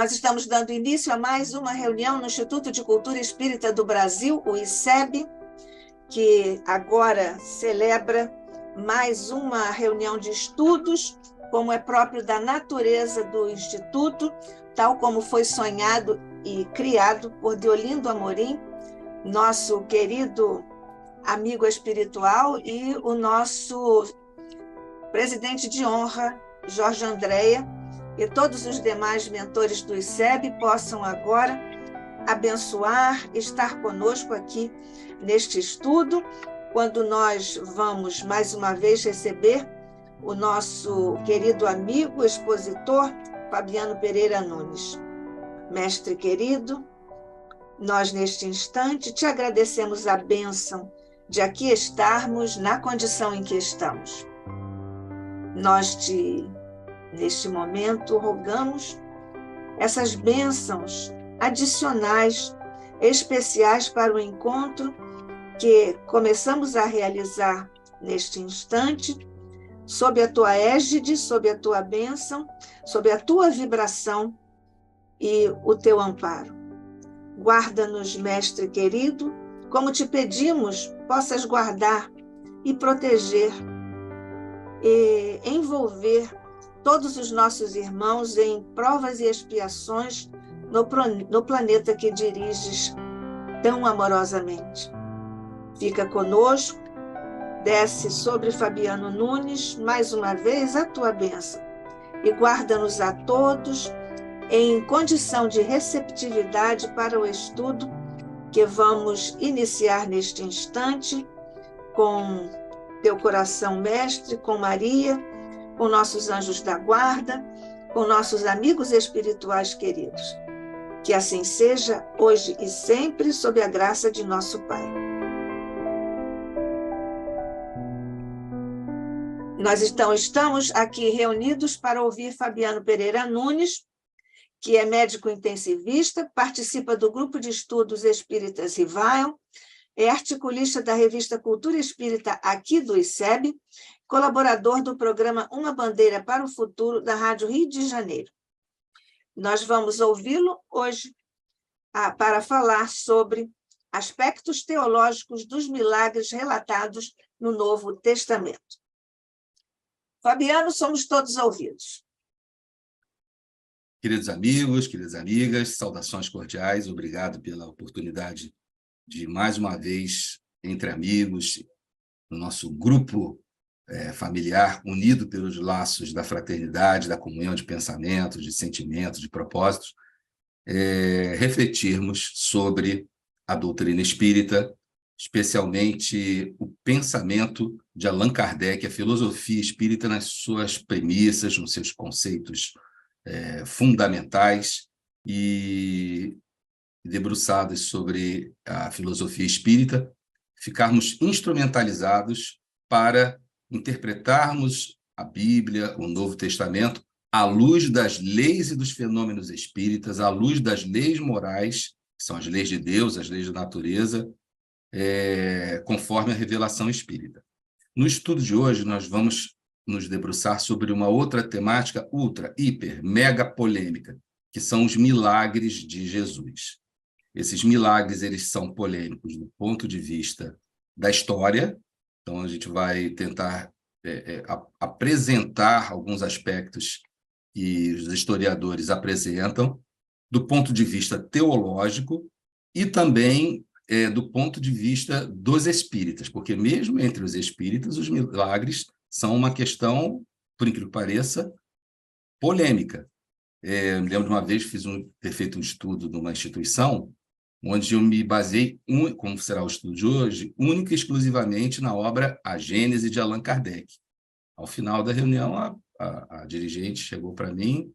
Nós estamos dando início a mais uma reunião no Instituto de Cultura Espírita do Brasil, o ICEB, que agora celebra mais uma reunião de estudos, como é próprio da natureza do Instituto, tal como foi sonhado e criado por Deolindo Amorim, nosso querido amigo espiritual, e o nosso presidente de honra, Jorge Andréa, e todos os demais mentores do ICEB possam agora abençoar, estar conosco aqui neste estudo, quando nós vamos mais uma vez receber o nosso querido amigo, expositor, Fabiano Pereira Nunes. Mestre querido, nós neste instante te agradecemos a bênção de aqui estarmos na condição em que estamos. Nós neste momento, rogamos essas bênçãos adicionais, especiais para o encontro que começamos a realizar neste instante, sob a tua égide, sob a tua bênção, sob a tua vibração e o teu amparo. Guarda-nos, Mestre querido, como te pedimos, possas guardar e proteger e envolver todos os nossos irmãos em provas e expiações no planeta que diriges tão amorosamente. Fica conosco, desce sobre Fabiano Nunes, mais uma vez, a tua bênção, e guarda-nos a todos em condição de receptividade para o estudo que vamos iniciar neste instante, com teu coração, Mestre, com Maria, com nossos anjos da guarda, com nossos amigos espirituais queridos. Que assim seja, hoje e sempre, sob a graça de nosso Pai. Nós estamos aqui reunidos para ouvir Fabiano Pereira Nunes, que é médico intensivista, participa do grupo de estudos Espíritas Revival, é articulista da revista Cultura Espírita aqui do ICEB, colaborador do programa Uma Bandeira para o Futuro da Rádio Rio de Janeiro. Nós vamos ouvi-lo hoje para falar sobre aspectos teológicos dos milagres relatados no Novo Testamento. Fabiano, somos todos ouvidos. Queridos amigos, queridas amigas, saudações cordiais, obrigado pela oportunidade de, mais uma vez, entre amigos, no nosso grupo familiar, unido pelos laços da fraternidade, da comunhão de pensamentos, de sentimentos, de propósitos, refletirmos sobre a doutrina espírita, especialmente o pensamento de Allan Kardec, a filosofia espírita nas suas premissas, nos seus conceitos fundamentais, e debruçados sobre a filosofia espírita, ficarmos instrumentalizados para interpretarmos a Bíblia, o Novo Testamento, à luz das leis e dos fenômenos espíritas, à luz das leis morais, que são as leis de Deus, as leis da natureza, conforme a revelação espírita. No estudo de hoje, nós vamos nos debruçar sobre uma outra temática ultra, hiper, mega polêmica, que são os milagres de Jesus. Esses milagres, eles são polêmicos do ponto de vista da história, então a gente vai tentar apresentar alguns aspectos que os historiadores apresentam, do ponto de vista teológico e também do ponto de vista dos espíritas, porque mesmo entre os espíritas, os milagres são uma questão, por incrível que pareça, polêmica. Eu me lembro de uma vez ter feito um estudo numa instituição onde eu me baseei, como será o estudo de hoje, única e exclusivamente na obra A Gênese de Allan Kardec. Ao final da reunião, a dirigente chegou para mim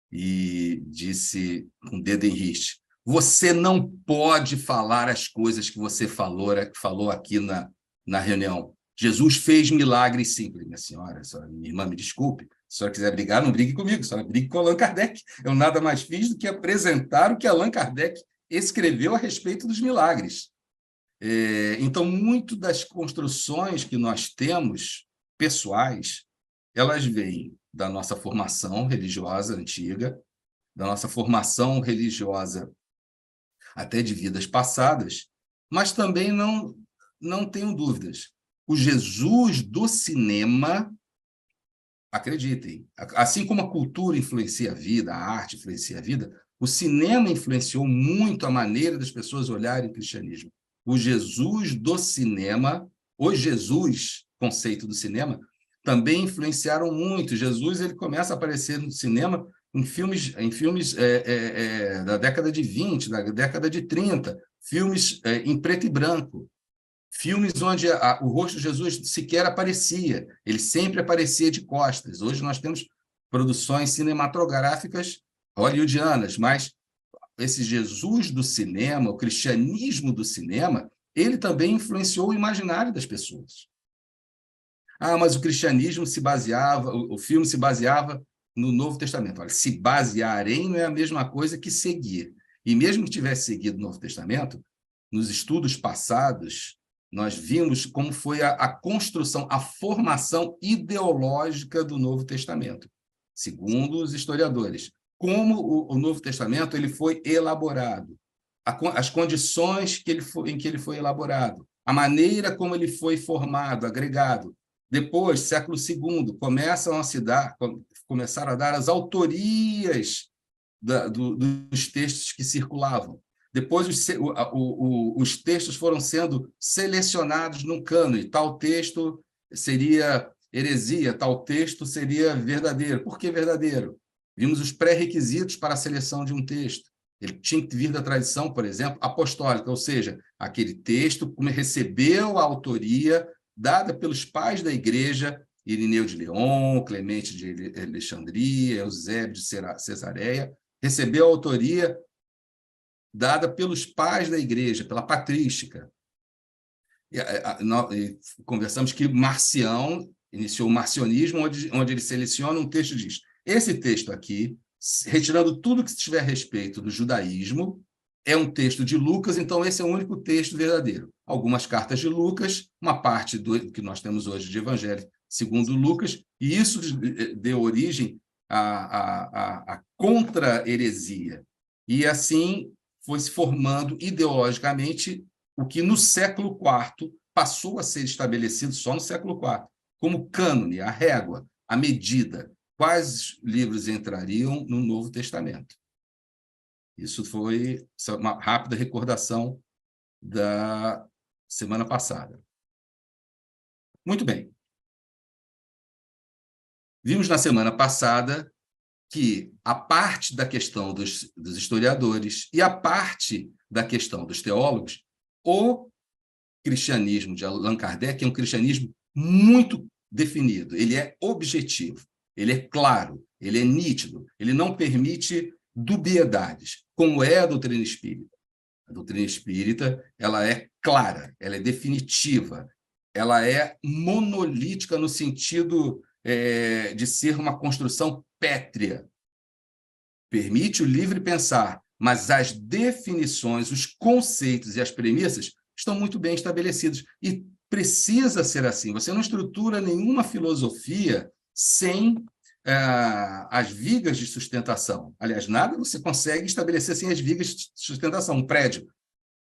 e disse, com o dedo em riste, você não pode falar as coisas que você falou aqui na reunião. Jesus fez milagres sim. Minha senhora, minha irmã, me desculpe, se a senhora quiser brigar, não brigue comigo, a senhora brigue com Allan Kardec. Eu nada mais fiz do que apresentar o que Allan Kardec escreveu a respeito dos milagres. Então, muito das construções que nós temos, pessoais, elas vêm da nossa formação religiosa antiga, da nossa formação religiosa, até de vidas passadas, mas também não tenho dúvidas. O Jesus do cinema, acreditem, assim como a cultura influencia a vida, a arte influencia a vida, o cinema influenciou muito a maneira das pessoas olharem o cristianismo. O Jesus do cinema, o Jesus, conceito do cinema, também influenciaram muito. Jesus, ele começa a aparecer no cinema em filmes da década de 20, da década de 30, filmes em preto e branco, filmes onde o rosto de Jesus sequer aparecia, ele sempre aparecia de costas. Hoje nós temos produções cinematográficas hollywoodianas, mas esse Jesus do cinema, o cristianismo do cinema, ele também influenciou o imaginário das pessoas. Mas o cristianismo se baseava, o filme se baseava no Novo Testamento. Olha, se basear em não é a mesma coisa que seguir. E mesmo que tivesse seguido o Novo Testamento, nos estudos passados, nós vimos como foi a construção, a formação ideológica do Novo Testamento, segundo os historiadores. Como o Novo Testamento ele foi elaborado, as condições em que ele foi elaborado, a maneira como ele foi formado, agregado. Depois, século II, começaram a dar as autorias dos textos que circulavam. Depois, os textos foram sendo selecionados num cânone. Tal texto seria heresia, tal texto seria verdadeiro. Por que verdadeiro? Vimos os pré-requisitos para a seleção de um texto. Ele tinha que vir da tradição, por exemplo, apostólica, ou seja, aquele texto recebeu a autoria dada pelos pais da igreja, Irineu de León, Clemente de Alexandria, Eusébio de Cesareia, recebeu a autoria dada pelos pais da igreja, pela patrística. E conversamos que Marcião iniciou o marcionismo, onde ele seleciona um texto e diz: esse texto aqui, retirando tudo que estiver a respeito do judaísmo, é um texto de Lucas, então esse é o único texto verdadeiro. Algumas cartas de Lucas, uma parte do que nós temos hoje de Evangelho segundo Lucas, e isso deu origem à contra-heresia. E assim foi se formando ideologicamente o que no século IV passou a ser estabelecido só no século IV, como cânone, a régua, a medida. Quais livros entrariam no Novo Testamento? Isso foi uma rápida recordação da semana passada. Muito bem. Vimos na semana passada que a parte da questão dos historiadores e a parte da questão dos teólogos, o cristianismo de Allan Kardec é um cristianismo muito definido, ele é objetivo, ele é claro, ele é nítido, ele não permite dubiedades, como é a doutrina espírita. A doutrina espírita, ela é clara, ela é definitiva, ela é monolítica no sentido de ser uma construção pétrea. Permite o livre pensar, mas as definições, os conceitos e as premissas estão muito bem estabelecidos. E precisa ser assim. Você não estrutura nenhuma filosofia sem as vigas de sustentação. Aliás, nada você consegue estabelecer sem as vigas de sustentação. Um prédio.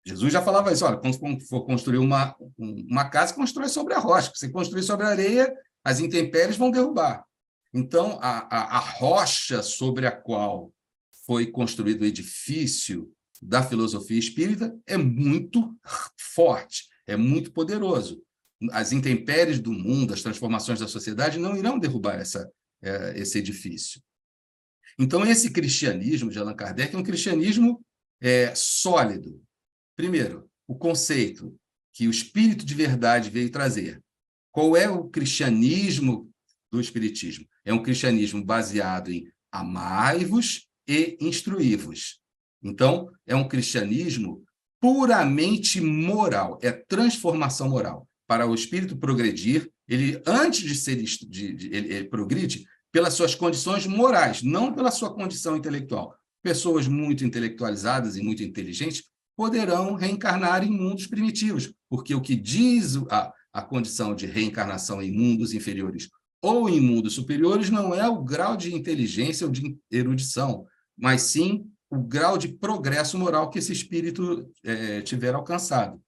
Jesus já falava isso. Olha, quando for construir uma casa, constrói sobre a rocha. Se construir sobre a areia, as intempéries vão derrubar. Então, a rocha sobre a qual foi construído o edifício da filosofia espírita é muito forte, é muito poderoso. As intempéries do mundo, as transformações da sociedade não irão derrubar esse edifício. Então, esse cristianismo de Allan Kardec é um cristianismo sólido. Primeiro, o conceito que o Espírito de verdade veio trazer. Qual é o cristianismo do Espiritismo? É um cristianismo baseado em amai-vos e instruí-vos. Então, é um cristianismo puramente moral, é transformação moral. Para o espírito progredir, ele, antes de ser ele progride pelas suas condições morais, não pela sua condição intelectual. Pessoas muito intelectualizadas e muito inteligentes poderão reencarnar em mundos primitivos, porque o que diz a condição de reencarnação em mundos inferiores ou em mundos superiores não é o grau de inteligência ou de erudição, mas sim o grau de progresso moral que esse espírito tiver alcançado.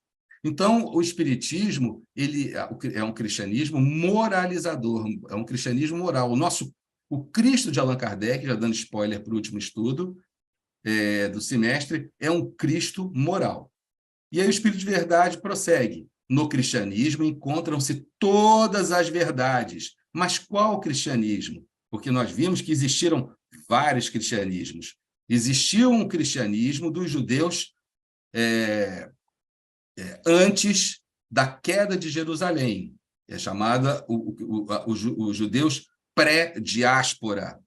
Então, o espiritismo ele é um cristianismo moralizador, é um cristianismo moral. O Cristo de Allan Kardec, já dando spoiler para o último estudo do semestre, é um Cristo moral. E aí o Espírito de Verdade prossegue. No cristianismo encontram-se todas as verdades. Mas qual cristianismo? Porque nós vimos que existiram vários cristianismos. Existiu um cristianismo dos judeus antes da queda de Jerusalém. É chamada os judeus pré-diáspora.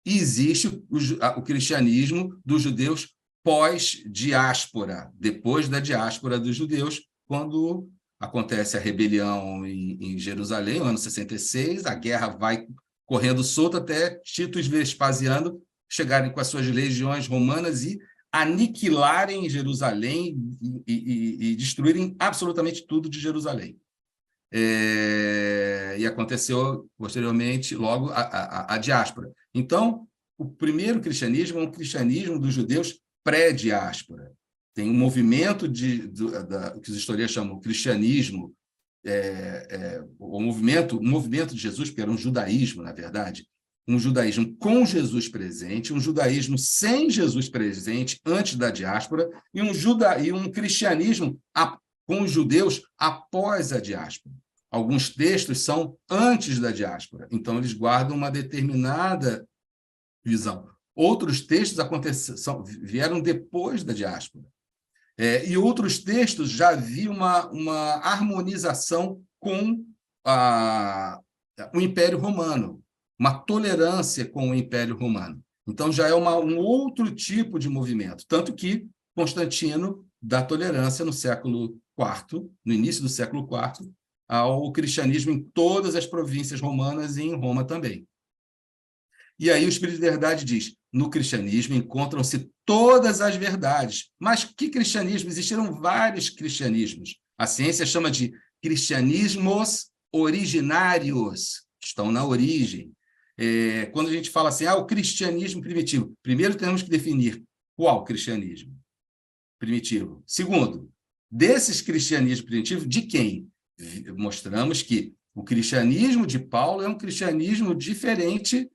E existe o cristianismo dos judeus pós-diáspora, depois da diáspora dos judeus, quando acontece a rebelião em Jerusalém, no ano 66, a guerra vai correndo solta até Tito e Vespasiano chegarem com as suas legiões romanas e aniquilarem Jerusalém e destruírem absolutamente tudo de Jerusalém. E aconteceu, posteriormente, logo a diáspora. Então, o primeiro cristianismo é um cristianismo dos judeus pré-diáspora. Tem um movimento que os historiadores chamam de cristianismo, o movimento de Jesus, que era um judaísmo, na verdade, um judaísmo com Jesus presente, um judaísmo sem Jesus presente, antes da diáspora, e um cristianismo com os judeus após a diáspora. Alguns textos são antes da diáspora, então eles guardam uma determinada visão. Outros textos vieram depois da diáspora. E outros textos já havia uma harmonização com o Império Romano, uma tolerância com o Império Romano. Então, já é um outro tipo de movimento. Tanto que Constantino dá tolerância no século IV, no início do século IV, ao cristianismo em todas as províncias romanas e em Roma também. E aí o Espírito de Verdade diz, no cristianismo encontram-se todas as verdades. Mas que cristianismo? Existiram vários cristianismos. A ciência chama de cristianismos originários, estão na origem. Quando a gente fala assim, o cristianismo primitivo, primeiro temos que definir qual cristianismo primitivo. Segundo, desses cristianismos primitivos, de quem? Mostramos que o cristianismo de Paulo é um cristianismo diferente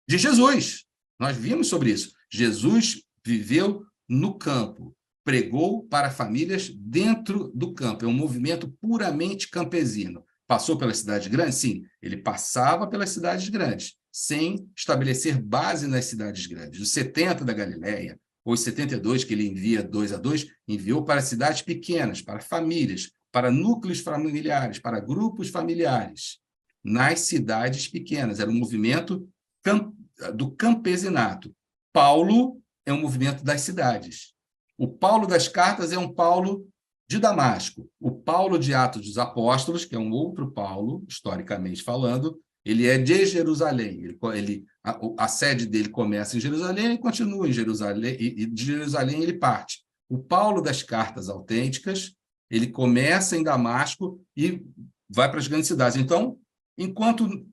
de Jesus. Nós vimos sobre isso. Jesus viveu no campo, pregou para famílias dentro do campo. É um movimento puramente campesino. Passou pelas cidades grandes? Sim, ele passava pelas cidades grandes, sem estabelecer base nas cidades grandes. Os 70 da Galileia, ou os 72 que ele envia 2 a 2, enviou para cidades pequenas, para famílias, para núcleos familiares, para grupos familiares, nas cidades pequenas. Era um movimento do campesinato. Paulo é um movimento das cidades. O Paulo das cartas é um Paulo de Damasco. O Paulo de Atos dos Apóstolos, que é um outro Paulo, historicamente falando, ele é de Jerusalém. A sede dele começa em Jerusalém e continua em Jerusalém, e de Jerusalém ele parte. O Paulo das cartas autênticas, ele começa em Damasco e vai para as grandes cidades. Então, enquanto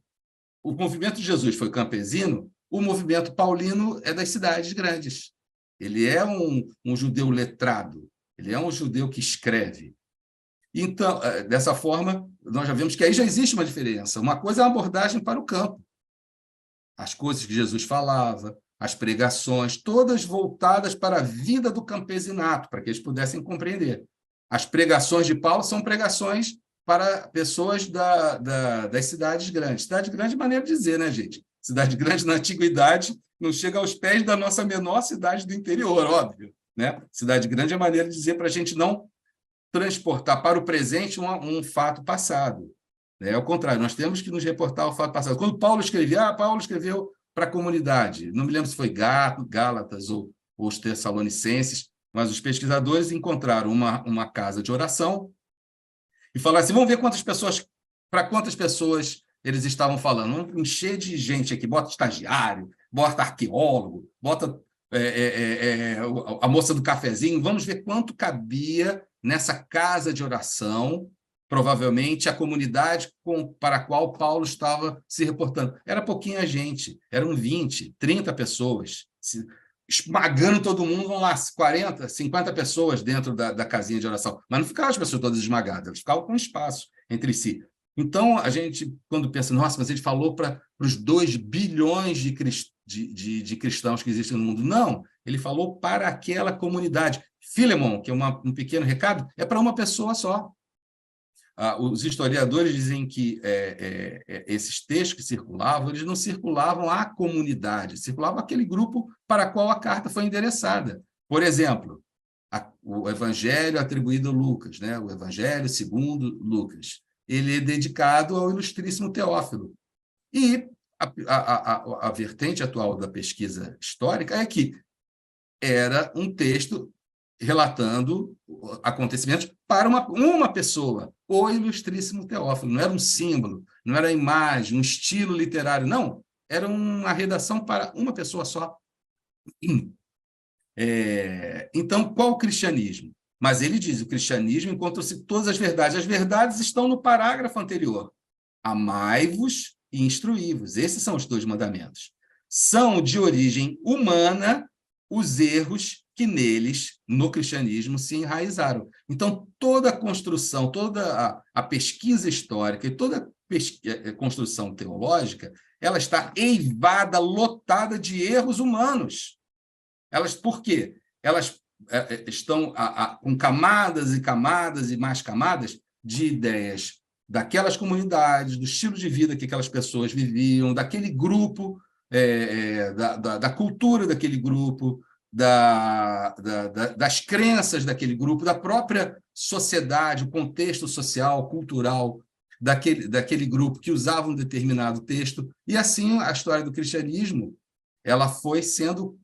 o movimento de Jesus foi campesino, o movimento paulino é das cidades grandes. Ele é um judeu letrado, ele é um judeu que escreve. Então, dessa forma, nós já vemos que aí já existe uma diferença. Uma coisa é a abordagem para o campo. As coisas que Jesus falava, as pregações, todas voltadas para a vida do campesinato, para que eles pudessem compreender. As pregações de Paulo são pregações para pessoas das cidades grandes. Cidade grande é maneira de dizer, né, gente? Cidade grande na antiguidade não chega aos pés da nossa menor cidade do interior, óbvio, né? Cidade grande é maneira de dizer para a gente não transportar para o presente um fato passado. Ao contrário, nós temos que nos reportar ao fato passado. Quando Paulo escrevia, Paulo escreveu para a comunidade. Não me lembro se foi Gálatas ou os Tessalonicenses, mas os pesquisadores encontraram uma casa de oração e falaram assim, vamos ver para quantas pessoas eles estavam falando. Vamos encher de gente aqui, bota estagiário, bota arqueólogo, bota a moça do cafezinho, vamos ver quanto cabia nessa casa de oração, provavelmente a comunidade para a qual Paulo estava se reportando. Era pouquinha gente, eram 20, 30 pessoas, esmagando todo mundo, vão lá, 40, 50 pessoas dentro da casinha de oração. Mas não ficavam as pessoas todas esmagadas, elas ficavam com espaço entre si. Então, a gente, quando pensa, nossa, mas ele falou para os 2 bilhões de cristãos que existem no mundo. Não, ele falou para aquela comunidade. Filemon, que é um pequeno recado, é para uma pessoa só. Os historiadores dizem que esses textos que circulavam, eles não circulavam à comunidade, circulavam aquele grupo para qual a carta foi endereçada. Por exemplo, o evangelho atribuído a Lucas, né? O evangelho segundo Lucas, ele é dedicado ao ilustríssimo Teófilo. E a vertente atual da pesquisa histórica é que era um texto relatando acontecimentos para uma pessoa, o ilustríssimo Teófilo. Não era um símbolo, não era imagem, um estilo literário, não. Era uma redação para uma pessoa só. Então, qual o cristianismo? Mas ele diz, o cristianismo encontra-se todas as verdades. As verdades estão no parágrafo anterior. Amai-vos e instruí-vos. Esses são os 2 mandamentos. São de origem humana os erros que neles, no cristianismo, se enraizaram. Então, toda a construção, toda a pesquisa histórica e toda a construção teológica, ela está eivada, lotada de erros humanos. Por quê? Elas estão com camadas e camadas e mais camadas de ideias daquelas comunidades, do estilo de vida que aquelas pessoas viviam, daquele grupo, da cultura daquele grupo, das crenças daquele grupo, da própria sociedade, o contexto social, cultural daquele grupo que usava um determinado texto. E assim a história do cristianismo ela foi sendo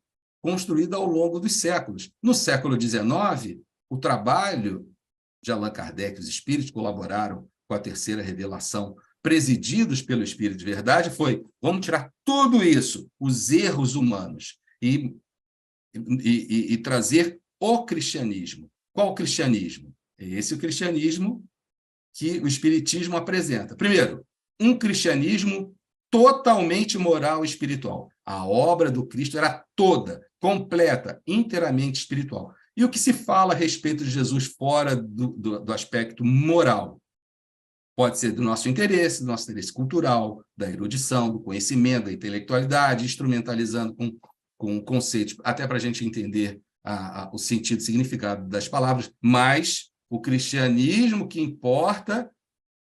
construída ao longo dos séculos. No século XIX, o trabalho de Allan Kardec, os espíritos colaboraram com a terceira revelação, presididos pelo Espírito de Verdade, foi: vamos tirar tudo isso, os erros humanos, e trazer o cristianismo. Qual o cristianismo? É esse o cristianismo que o Espiritismo apresenta. Primeiro, um cristianismo totalmente moral e espiritual. A obra do Cristo era toda, completa, inteiramente espiritual. E o que se fala a respeito de Jesus fora do aspecto moral? Pode ser do nosso interesse cultural, da erudição, do conhecimento, da intelectualidade, instrumentalizando com conceitos, até para a gente entender o sentido e significado das palavras, mas o cristianismo que importa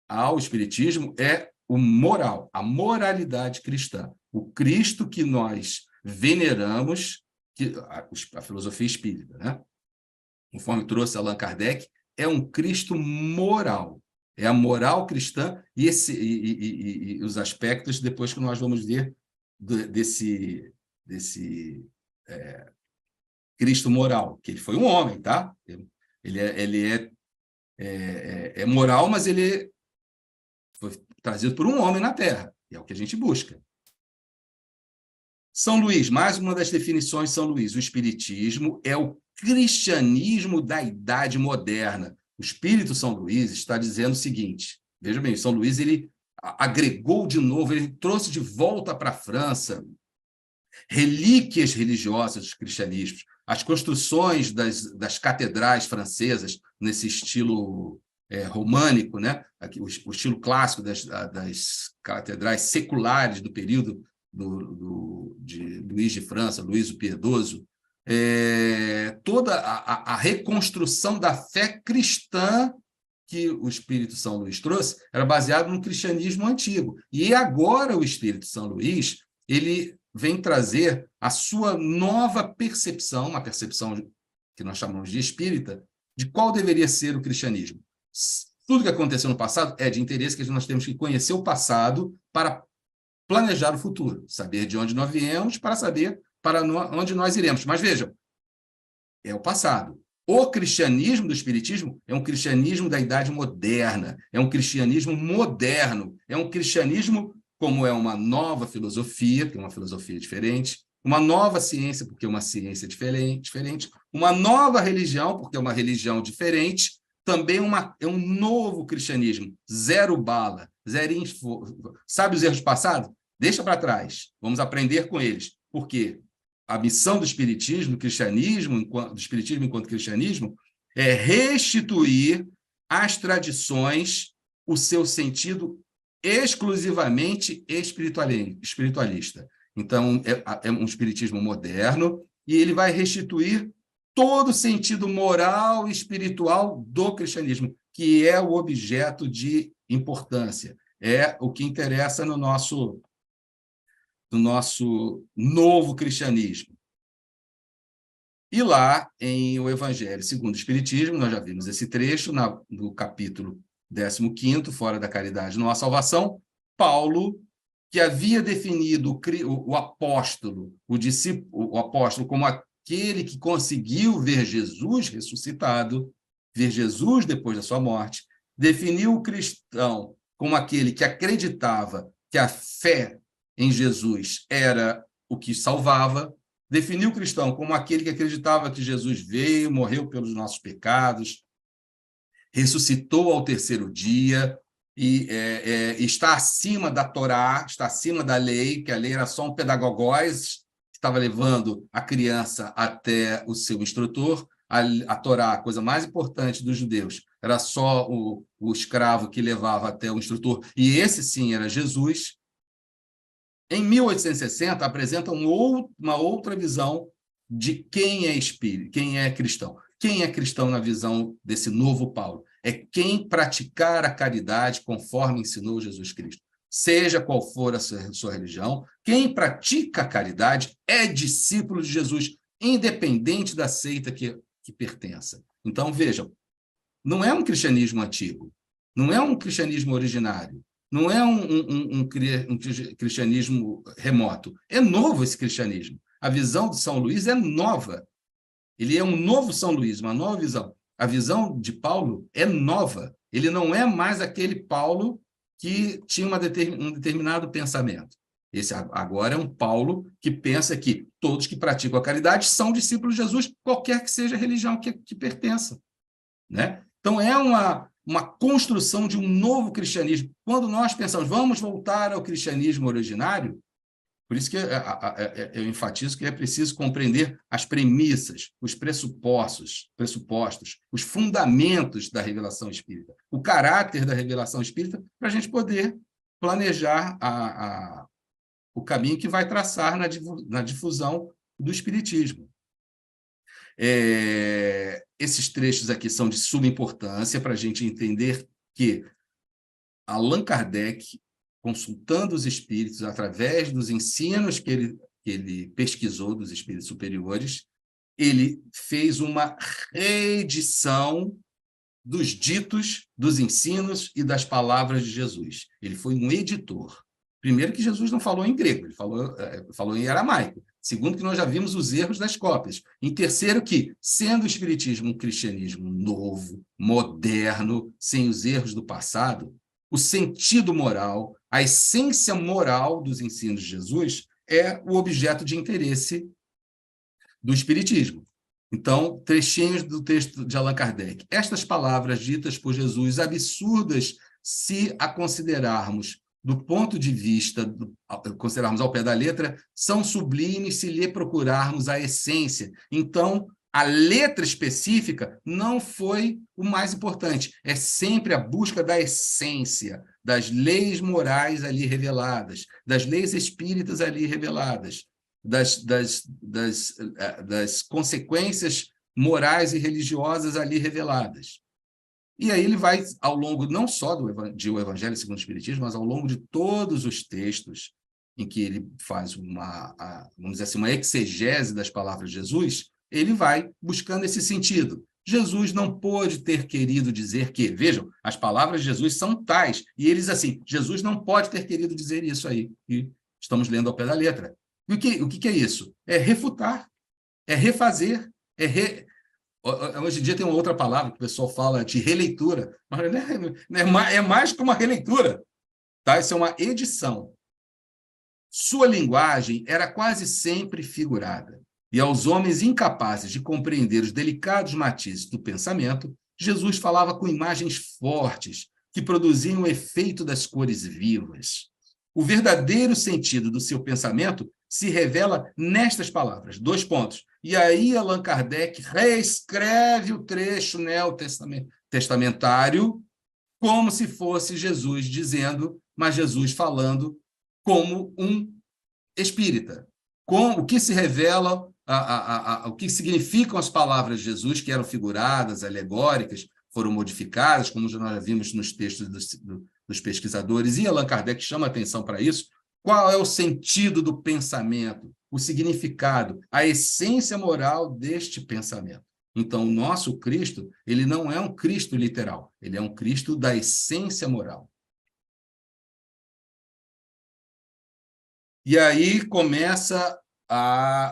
ao espiritismo é o moral, a moralidade cristã. O Cristo que nós veneramos, a filosofia espírita, né? Conforme trouxe Allan Kardec, é um Cristo moral. É a moral cristã e os aspectos depois que nós vamos ver desse Cristo moral, que ele foi um homem, tá? Ele é moral, mas ele foi trazido por um homem na Terra, e é o que a gente busca. São Luís, mais uma das definições de São Luís, o espiritismo é o cristianismo da idade moderna. O espírito São Luís está dizendo o seguinte, veja bem, São Luís ele agregou de novo, ele trouxe de volta para a França relíquias religiosas dos cristianismos, as construções das catedrais francesas nesse estilo românico, né? O estilo clássico das catedrais seculares do período de Luís de França, Luís o Piedoso, toda a reconstrução da fé cristã que o Espírito São Luís trouxe era baseado no cristianismo antigo. E agora o Espírito São Luís ele vem trazer a sua nova percepção, uma percepção que nós chamamos de espírita, de qual deveria ser o cristianismo. Tudo que aconteceu no passado é de interesse que nós temos que conhecer o passado para planejar o futuro, saber de onde nós viemos para saber para onde nós iremos. Mas vejam, é o passado. O cristianismo do espiritismo é um cristianismo da idade moderna, é um cristianismo moderno, é um cristianismo como é uma nova filosofia, que é uma filosofia diferente, uma nova ciência, porque é uma ciência diferente, uma nova religião, porque é uma religião diferente, também é um novo cristianismo, zero bala, zerinho. Sabe os erros passados? Deixa para trás, vamos aprender com eles. Por quê? a missão do Espiritismo, do Espiritismo enquanto cristianismo, é restituir às tradições o seu sentido exclusivamente espiritualista. Então, é um espiritismo moderno, e ele vai restituir todo o sentido moral e espiritual do cristianismo, que é o objeto de importância, é o que interessa no nosso novo cristianismo. E lá, em O Evangelho segundo o Espiritismo, nós já vimos esse trecho no capítulo 15º, Fora da Caridade, não há salvação, Paulo, que havia definido o apóstolo como aquele que conseguiu ver Jesus ressuscitado, ver Jesus depois da sua morte, definiu o cristão como aquele que acreditava que a fé em Jesus era o que salvava, definiu o cristão como aquele que acreditava que Jesus veio, morreu pelos nossos pecados, ressuscitou ao terceiro dia e está acima da Torá, está acima da lei, que a lei era só um pedagogós que estava levando a criança até o seu instrutor. A Torá, a coisa mais importante dos judeus, era só o escravo que levava até o instrutor, e esse sim era Jesus. Em 1860, apresenta uma outra visão de quem é espírito, quem é cristão. Quem é cristão na visão desse novo Paulo? É quem praticar a caridade conforme ensinou Jesus Cristo. Seja qual for a sua religião, quem pratica a caridade é discípulo de Jesus, independente da seita que pertença. Então, vejam, não é um cristianismo antigo, não é um cristianismo originário, não é um cristianismo remoto. É novo esse cristianismo. A visão de São Luís é nova. Ele é um novo São Luís, uma nova visão. A visão de Paulo é nova. Ele não é mais aquele Paulo que tinha um determinado pensamento. Esse agora é um Paulo que pensa que todos que praticam a caridade são discípulos de Jesus, qualquer que seja a religião que pertença, né? Então, é uma construção de um novo cristianismo. Quando nós pensamos, vamos voltar ao cristianismo originário, por isso que eu enfatizo que é preciso compreender as premissas, os pressupostos, os fundamentos da revelação espírita, o caráter da revelação espírita, para a gente poder planejar o caminho que vai traçar na difusão do espiritismo. Esses trechos aqui são de suma importância para a gente entender que Allan Kardec, consultando os espíritos através dos ensinos que ele pesquisou dos espíritos superiores, ele fez uma reedição dos ditos, dos ensinos e das palavras de Jesus. Ele foi um editor. Primeiro, que Jesus não falou em grego, ele falou em aramaico. Segundo, que nós já vimos os erros das cópias. Em terceiro, que, sendo o espiritismo um cristianismo novo, moderno, sem os erros do passado, o sentido moral, a essência moral dos ensinos de Jesus é o objeto de interesse do espiritismo. Então, trechinhos do texto de Allan Kardec. Estas palavras ditas por Jesus, absurdas se a considerarmos do ponto de vista, considerarmos ao pé da letra, são sublimes se lhe procurarmos a essência. Então, a letra específica não foi o mais importante, é sempre a busca da essência, das leis morais ali reveladas, das leis espíritas ali reveladas, das consequências morais e religiosas ali reveladas. E aí ele vai, ao longo não só de O Evangelho segundo o Espiritismo, mas ao longo de todos os textos em que ele faz vamos dizer assim, uma exegese das palavras de Jesus, ele vai buscando esse sentido. Jesus não pôde ter querido dizer que, vejam, as palavras de Jesus são tais, e eles assim, Jesus não pode ter querido dizer isso aí, e estamos lendo ao pé da letra. E o que é isso? É refutar, é refazer, Hoje em dia tem uma outra palavra que o pessoal fala de releitura, mas é mais que uma releitura, tá? Isso é uma edição. Sua linguagem era quase sempre figurada, e aos homens incapazes de compreender os delicados matizes do pensamento, Jesus falava com imagens fortes, que produziam o efeito das cores vivas. O verdadeiro sentido do seu pensamento se revela nestas palavras. 2 pontos. E aí Allan Kardec reescreve o trecho neotestamentário como se fosse Jesus dizendo, mas Jesus falando como um espírita. Com o que se revela, o que significam as palavras de Jesus, que eram figuradas, alegóricas, foram modificadas, como nós já vimos nos textos dos pesquisadores, e Allan Kardec chama atenção para isso. Qual é o sentido do pensamento, o significado, a essência moral deste pensamento? Então, o nosso Cristo, ele não é um Cristo literal, ele é um Cristo da essência moral. E aí começa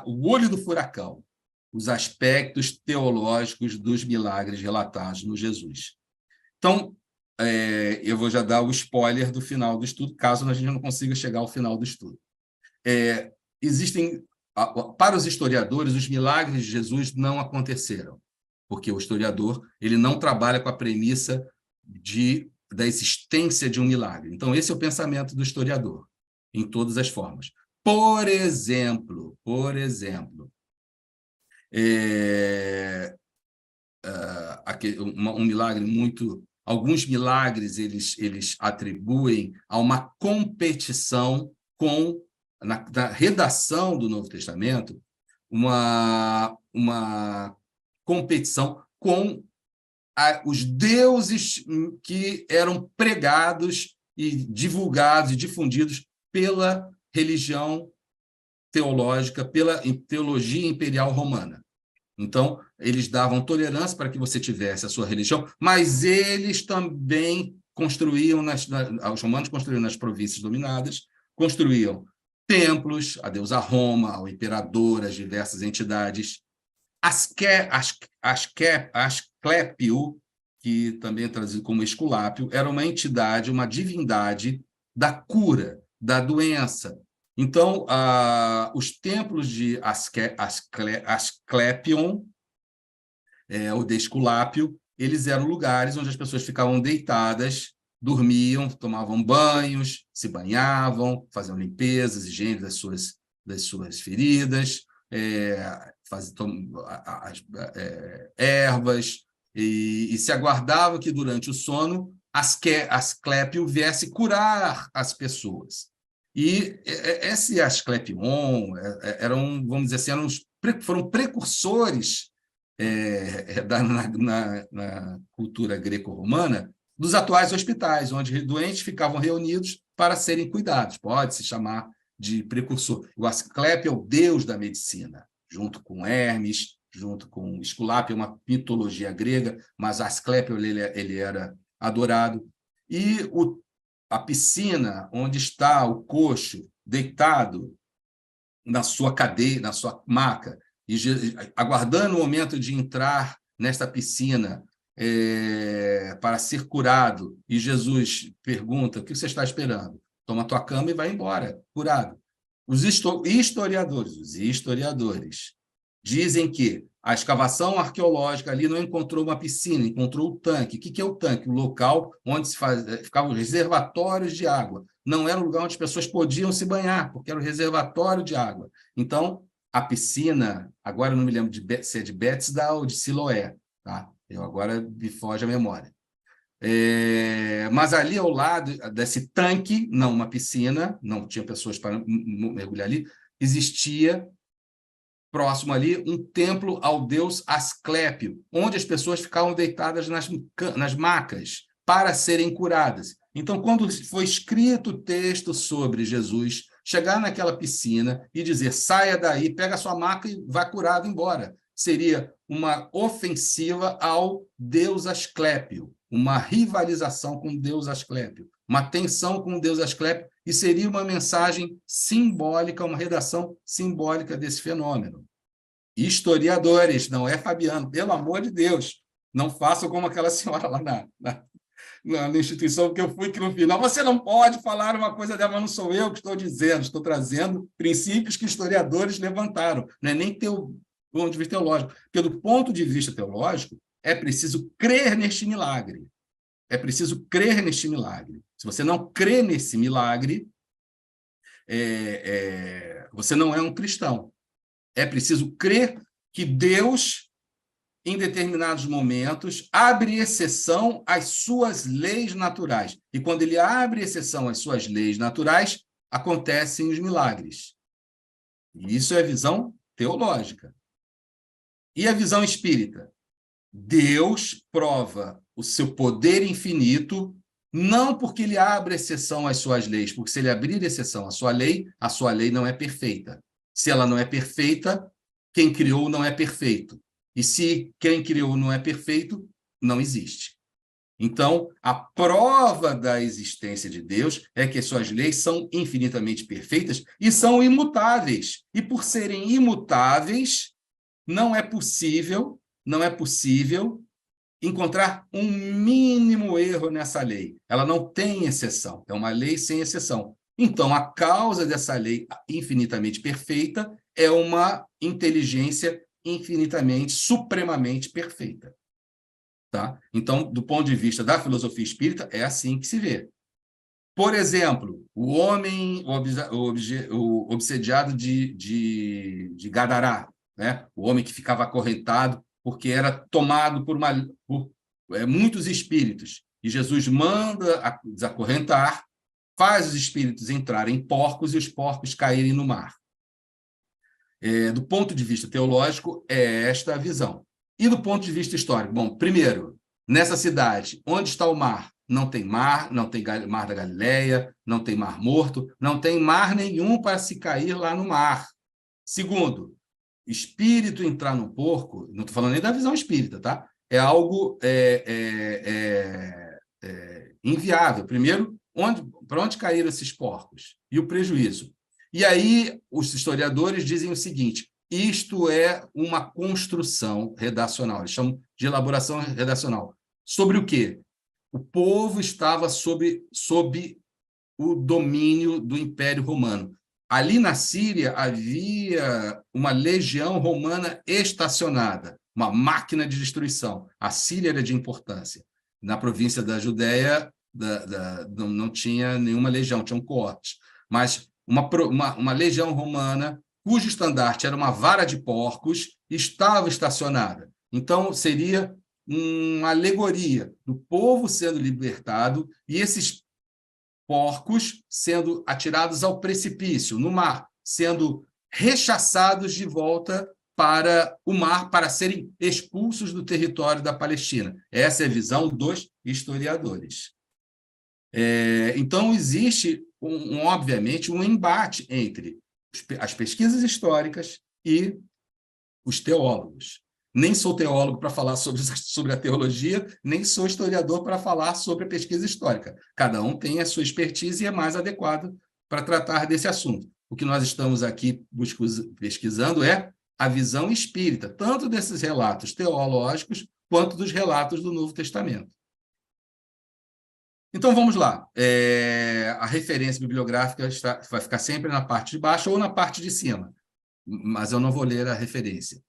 o olho do furacão, os aspectos teológicos dos milagres relatados no Jesus. Então, eu vou já dar o spoiler do final do estudo, caso a gente não consiga chegar ao final do estudo. Para os historiadores, os milagres de Jesus não aconteceram, porque o historiador ele não trabalha com a premissa da existência de um milagre. Então, esse é o pensamento do historiador, em todas as formas. Por exemplo, um milagre muito... Alguns milagres eles atribuem a uma competição na redação do Novo Testamento, uma competição com os deuses que eram pregados e divulgados e difundidos pela religião teológica, pela teologia imperial romana. Então, eles davam tolerância para que você tivesse a sua religião, mas eles também construíam, os romanos construíam nas províncias dominadas, construíam templos a deusa Roma, ao imperador, às diversas entidades. Asclépio, que também é traduzido como Esculápio, era uma entidade, uma divindade da cura, da doença. Então, os templos de Asclepion, ou de Esculápio, eles eram lugares onde as pessoas ficavam deitadas, dormiam, tomavam banhos, se banhavam, faziam limpezas, higiene das suas feridas, ervas, e se aguardava que, durante o sono, Asclépio viesse curar as pessoas. E esse Asclepion vamos dizer assim, foram precursores na cultura greco-romana dos atuais hospitais, onde doentes ficavam reunidos para serem cuidados. Pode-se chamar de precursor. O Asclépio é o deus da medicina, junto com Hermes, junto com Esculápio, é uma mitologia grega, mas Asclépio ele era adorado. E a piscina, onde está o coxo deitado na sua cadeira, na sua maca, e aguardando o momento de entrar nesta piscina para ser curado, e Jesus pergunta: o que você está esperando? Toma tua cama e vai embora, curado. Os historiadores dizem que a escavação arqueológica ali não encontrou uma piscina, encontrou o tanque. O que é o tanque? O local onde ficavam os reservatórios de água. Não era o lugar onde as pessoas podiam se banhar, porque era o reservatório de água. Então, a piscina, agora eu não me lembro se é de Bethesda ou de Siloé, tá? Agora me foge a memória. Mas ali ao lado desse tanque, não uma piscina, não tinha pessoas para mergulhar ali, existia próximo ali um templo ao deus Asclépio, onde as pessoas ficavam deitadas nas macas para serem curadas. Então, quando foi escrito o texto sobre Jesus, chegar naquela piscina e dizer: saia daí, pega a sua maca e vá curado embora, seria uma ofensiva ao deus Asclépio, uma rivalização com o deus Asclépio, uma tensão com o deus Asclépio, e seria uma mensagem simbólica, uma redação simbólica desse fenômeno. Historiadores, não é Fabiano, pelo amor de Deus, não façam como aquela senhora lá na instituição que eu fui, que no final, você não pode falar uma coisa dela, mas não sou eu que estou dizendo, estou trazendo princípios que historiadores levantaram, não é nem teu ponto de vista teológico, porque do ponto de vista teológico é preciso crer neste milagre, é preciso crer neste milagre. Se você não crê nesse milagre, você não é um cristão. É preciso crer que Deus, em determinados momentos, abre exceção às suas leis naturais. E quando ele abre exceção às suas leis naturais, acontecem os milagres. E isso é a visão teológica. E a visão espírita? Deus prova o seu poder infinito, não porque ele abre exceção às suas leis, porque se ele abrir exceção à sua lei não é perfeita. Se ela não é perfeita, quem criou não é perfeito. E se quem criou não é perfeito, não existe. Então, a prova da existência de Deus é que as suas leis são infinitamente perfeitas e são imutáveis. E por serem imutáveis, não é possível encontrar um mínimo erro nessa lei. Ela não tem exceção, é uma lei sem exceção. Então, a causa dessa lei infinitamente perfeita é uma inteligência infinitamente, supremamente perfeita. Tá? Então, do ponto de vista da filosofia espírita, é assim que se vê. Por exemplo, o homem o obsediado de Gadará, né? O homem que ficava acorrentado porque era tomado por muitos espíritos. E Jesus manda desacorrentar, faz os espíritos entrarem em porcos e os porcos caírem no mar. Do ponto de vista teológico, é esta a visão. E do ponto de vista histórico? Bom, primeiro, nessa cidade, onde está o mar? Não tem mar, não tem mar da Galileia, não tem mar morto, não tem mar nenhum para se cair lá no mar. Segundo, espírito entrar no porco, não estou falando nem da visão espírita, tá? É algo inviável. Primeiro, para onde caíram esses porcos? E o prejuízo? E aí, os historiadores dizem o seguinte: isto é uma construção redacional, eles chamam de elaboração redacional. Sobre o quê? O povo estava sob o domínio do Império Romano. Ali na Síria havia uma legião romana estacionada, uma máquina de destruição. A Síria era de importância. Na província da Judéia não tinha nenhuma legião, tinham coortes. Mas uma legião romana, cujo estandarte era uma vara de porcos, estava estacionada. Então, seria uma alegoria do povo sendo libertado e esses porcos sendo atirados ao precipício, no mar, sendo rechaçados de volta para o mar, para serem expulsos do território da Palestina. Essa é a visão dos historiadores. Então, existe, obviamente, um embate entre as pesquisas históricas e os teólogos. Nem sou teólogo para falar sobre a teologia, nem sou historiador para falar sobre a pesquisa histórica. Cada um tem a sua expertise e é mais adequado para tratar desse assunto. O que nós estamos aqui pesquisando é a visão espírita, tanto desses relatos teológicos quanto dos relatos do Novo Testamento. Então, vamos lá. A referência bibliográfica vai ficar sempre na parte de baixo ou na parte de cima, mas eu não vou ler a referência.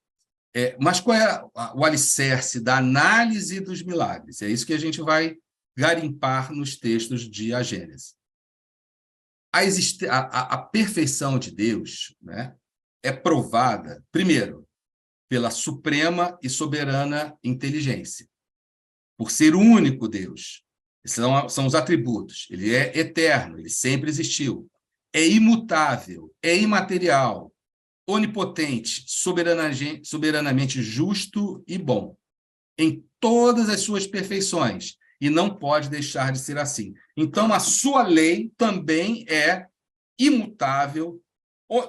Mas qual é o alicerce da análise dos milagres? É isso que a gente vai garimpar nos textos de A Gênese. A perfeição de Deus, né, é provada, primeiro, pela suprema e soberana inteligência, por ser o único Deus. São os atributos. Ele é eterno, ele sempre existiu. É imutável, é imaterial, onipotente, soberanamente justo e bom, em todas as suas perfeições, e não pode deixar de ser assim. Então, a sua lei também é imutável,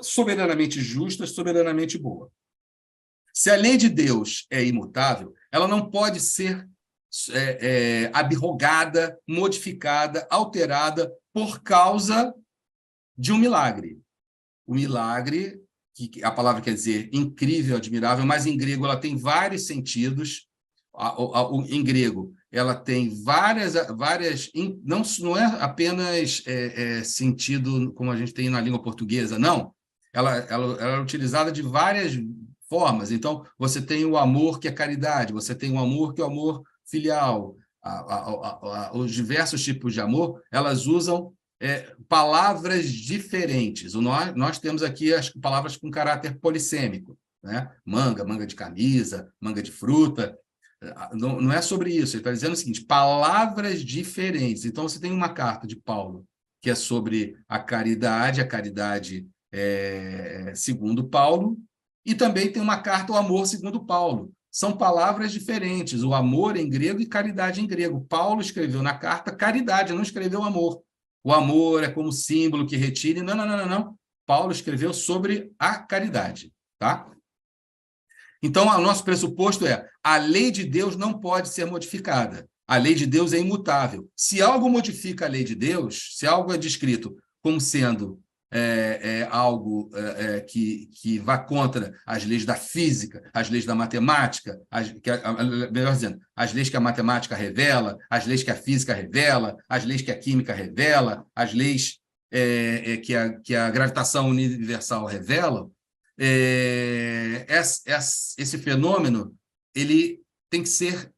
soberanamente justa, soberanamente boa. Se a lei de Deus é imutável, ela não pode ser abrogada, modificada, alterada por causa de um milagre. O milagre, que a palavra quer dizer incrível, admirável, mas em grego ela tem vários sentidos. Em grego, ela tem várias não é apenas sentido como a gente tem na língua portuguesa, não. Ela é utilizada de várias formas. Então, você tem o amor, que é caridade, você tem o amor, que é o amor filial. Os diversos tipos de amor, elas usam palavras diferentes. Nós temos aqui as palavras com caráter polissêmico, né? Manga de camisa, manga de fruta. Não é sobre isso. Ele está dizendo o seguinte: palavras diferentes. Então, você tem uma carta de Paulo que é sobre a caridade segundo Paulo, e também tem uma carta, o amor segundo Paulo. São palavras diferentes, o amor em grego e caridade em grego. Paulo escreveu na carta caridade, não escreveu amor. O amor é como símbolo que retire. Não. Paulo escreveu sobre a caridade, tá? Então, o nosso pressuposto é: a lei de Deus não pode ser modificada. A lei de Deus é imutável. Se algo modifica a lei de Deus, se algo é descrito como sendo algo que vá contra as leis da física, as leis da matemática, melhor dizendo, as leis que a matemática revela, as leis que a física revela, as leis que a química revela, as leis que a gravitação universal revela, esse fenômeno ele tem que ser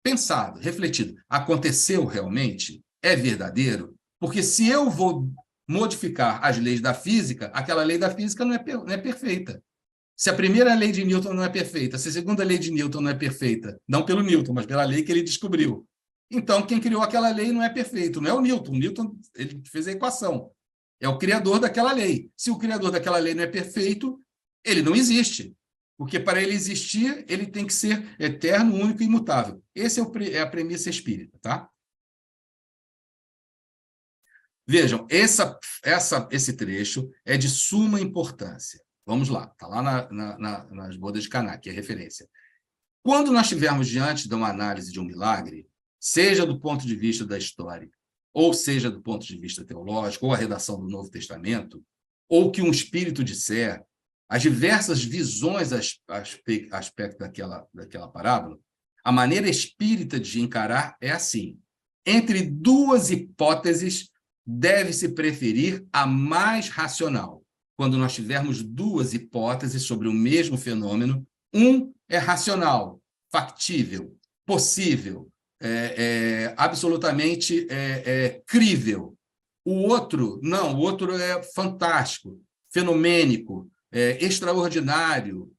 pensado, refletido. Aconteceu realmente? É verdadeiro? Porque se eu vou modificar as leis da física, aquela lei da física não é perfeita. Se a primeira lei de Newton não é perfeita, se a segunda lei de Newton não é perfeita, não pelo Newton, mas pela lei que ele descobriu, então quem criou aquela lei não é perfeito, não é o Newton. O Newton ele fez a equação. É o criador daquela lei. Se o criador daquela lei não é perfeito, ele não existe. Porque para ele existir, ele tem que ser eterno, único e imutável. Essa é a premissa espírita, tá? Vejam, esse trecho é de suma importância. Vamos lá, está lá nas bodas de Caná, que é referência. Quando nós estivermos diante de uma análise de um milagre, seja do ponto de vista da história, ou seja do ponto de vista teológico, ou a redação do Novo Testamento, ou que um espírito disser, as diversas visões a aspecto daquela parábola, a maneira espírita de encarar é assim: entre duas hipóteses, deve-se preferir a mais racional. Quando nós tivermos duas hipóteses sobre o mesmo fenômeno, um é racional, factível, possível, absolutamente crível. O outro, não, o outro é fantástico, fenomênico, extraordinário.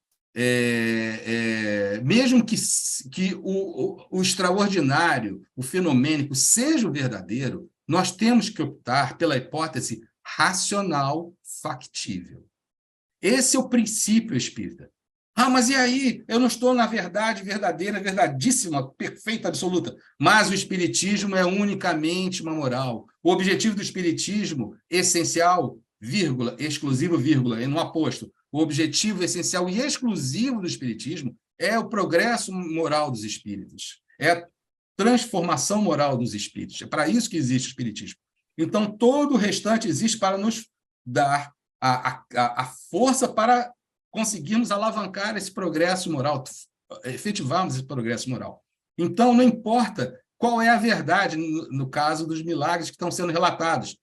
Mesmo que o extraordinário, o fenomênico, seja o verdadeiro, nós temos que optar pela hipótese racional factível. Esse é o princípio espírita. Mas e aí? Eu não estou na verdade verdadeira, verdadíssima, perfeita, absoluta. Mas o espiritismo é unicamente uma moral. O objetivo do espiritismo, essencial, vírgula, exclusivo, vírgula, e não aposto. O objetivo essencial e exclusivo do espiritismo é o progresso moral dos espíritos. É a transformação moral dos espíritos. É para isso que existe o espiritismo. Então, todo o restante existe para nos dar a força para conseguirmos alavancar esse progresso moral, efetivarmos esse progresso moral. Então, não importa qual é a verdade no caso dos milagres que estão sendo relatados.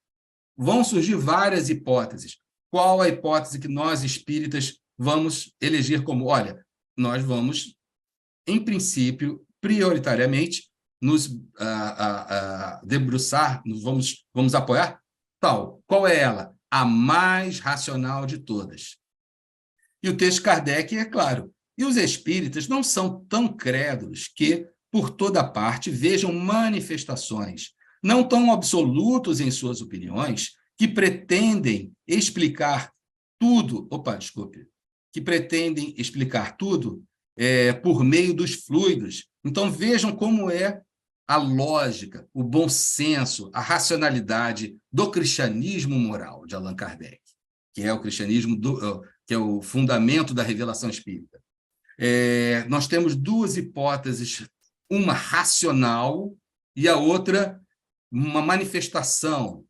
Vão surgir várias hipóteses. Qual a hipótese que nós, espíritas, vamos eleger como? Olha, nós vamos, em princípio, prioritariamente, nos debruçar, vamos apoiar tal. Qual é ela? A mais racional de todas. E o texto de Kardec é claro. E os espíritas não são tão crédulos que, por toda parte, vejam manifestações não tão absolutos em suas opiniões que pretendem explicar tudo, que pretendem explicar tudo por meio dos fluidos. Então, vejam como é a lógica, o bom senso, a racionalidade do cristianismo moral de Allan Kardec, que é o cristianismo, que é o fundamento da revelação espírita. Nós temos duas hipóteses, uma racional e a outra uma manifestação,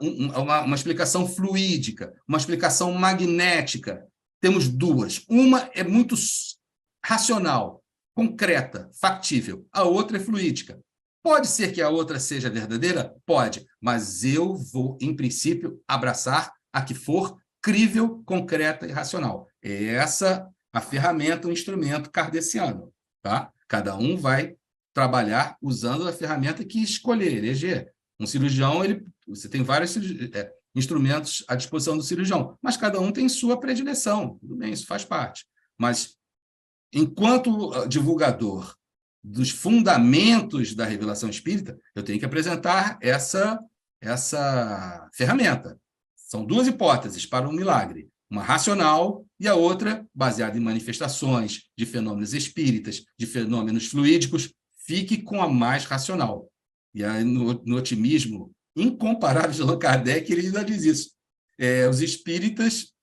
uma explicação fluídica, uma explicação magnética. Temos duas. Uma é muito racional, concreta, factível. A outra é fluídica. Pode ser que a outra seja verdadeira? Pode, mas eu vou, em princípio, abraçar a que for crível, concreta e racional. É essa a ferramenta, o instrumento kardeciano. Tá? Cada um vai trabalhar usando a ferramenta que escolher, eleger. Um cirurgião ele você tem vários instrumentos à disposição do cirurgião, mas cada um tem sua predileção. Tudo bem, isso faz parte. Mas, enquanto divulgador dos fundamentos da revelação espírita, eu tenho que apresentar essa ferramenta. São duas hipóteses para um milagre. Uma racional e a outra baseada em manifestações de fenômenos espíritas, de fenômenos fluídicos. Fique com a mais racional. E aí, no otimismo incomparável de Allan Kardec, ele ainda diz isso. Os espíritas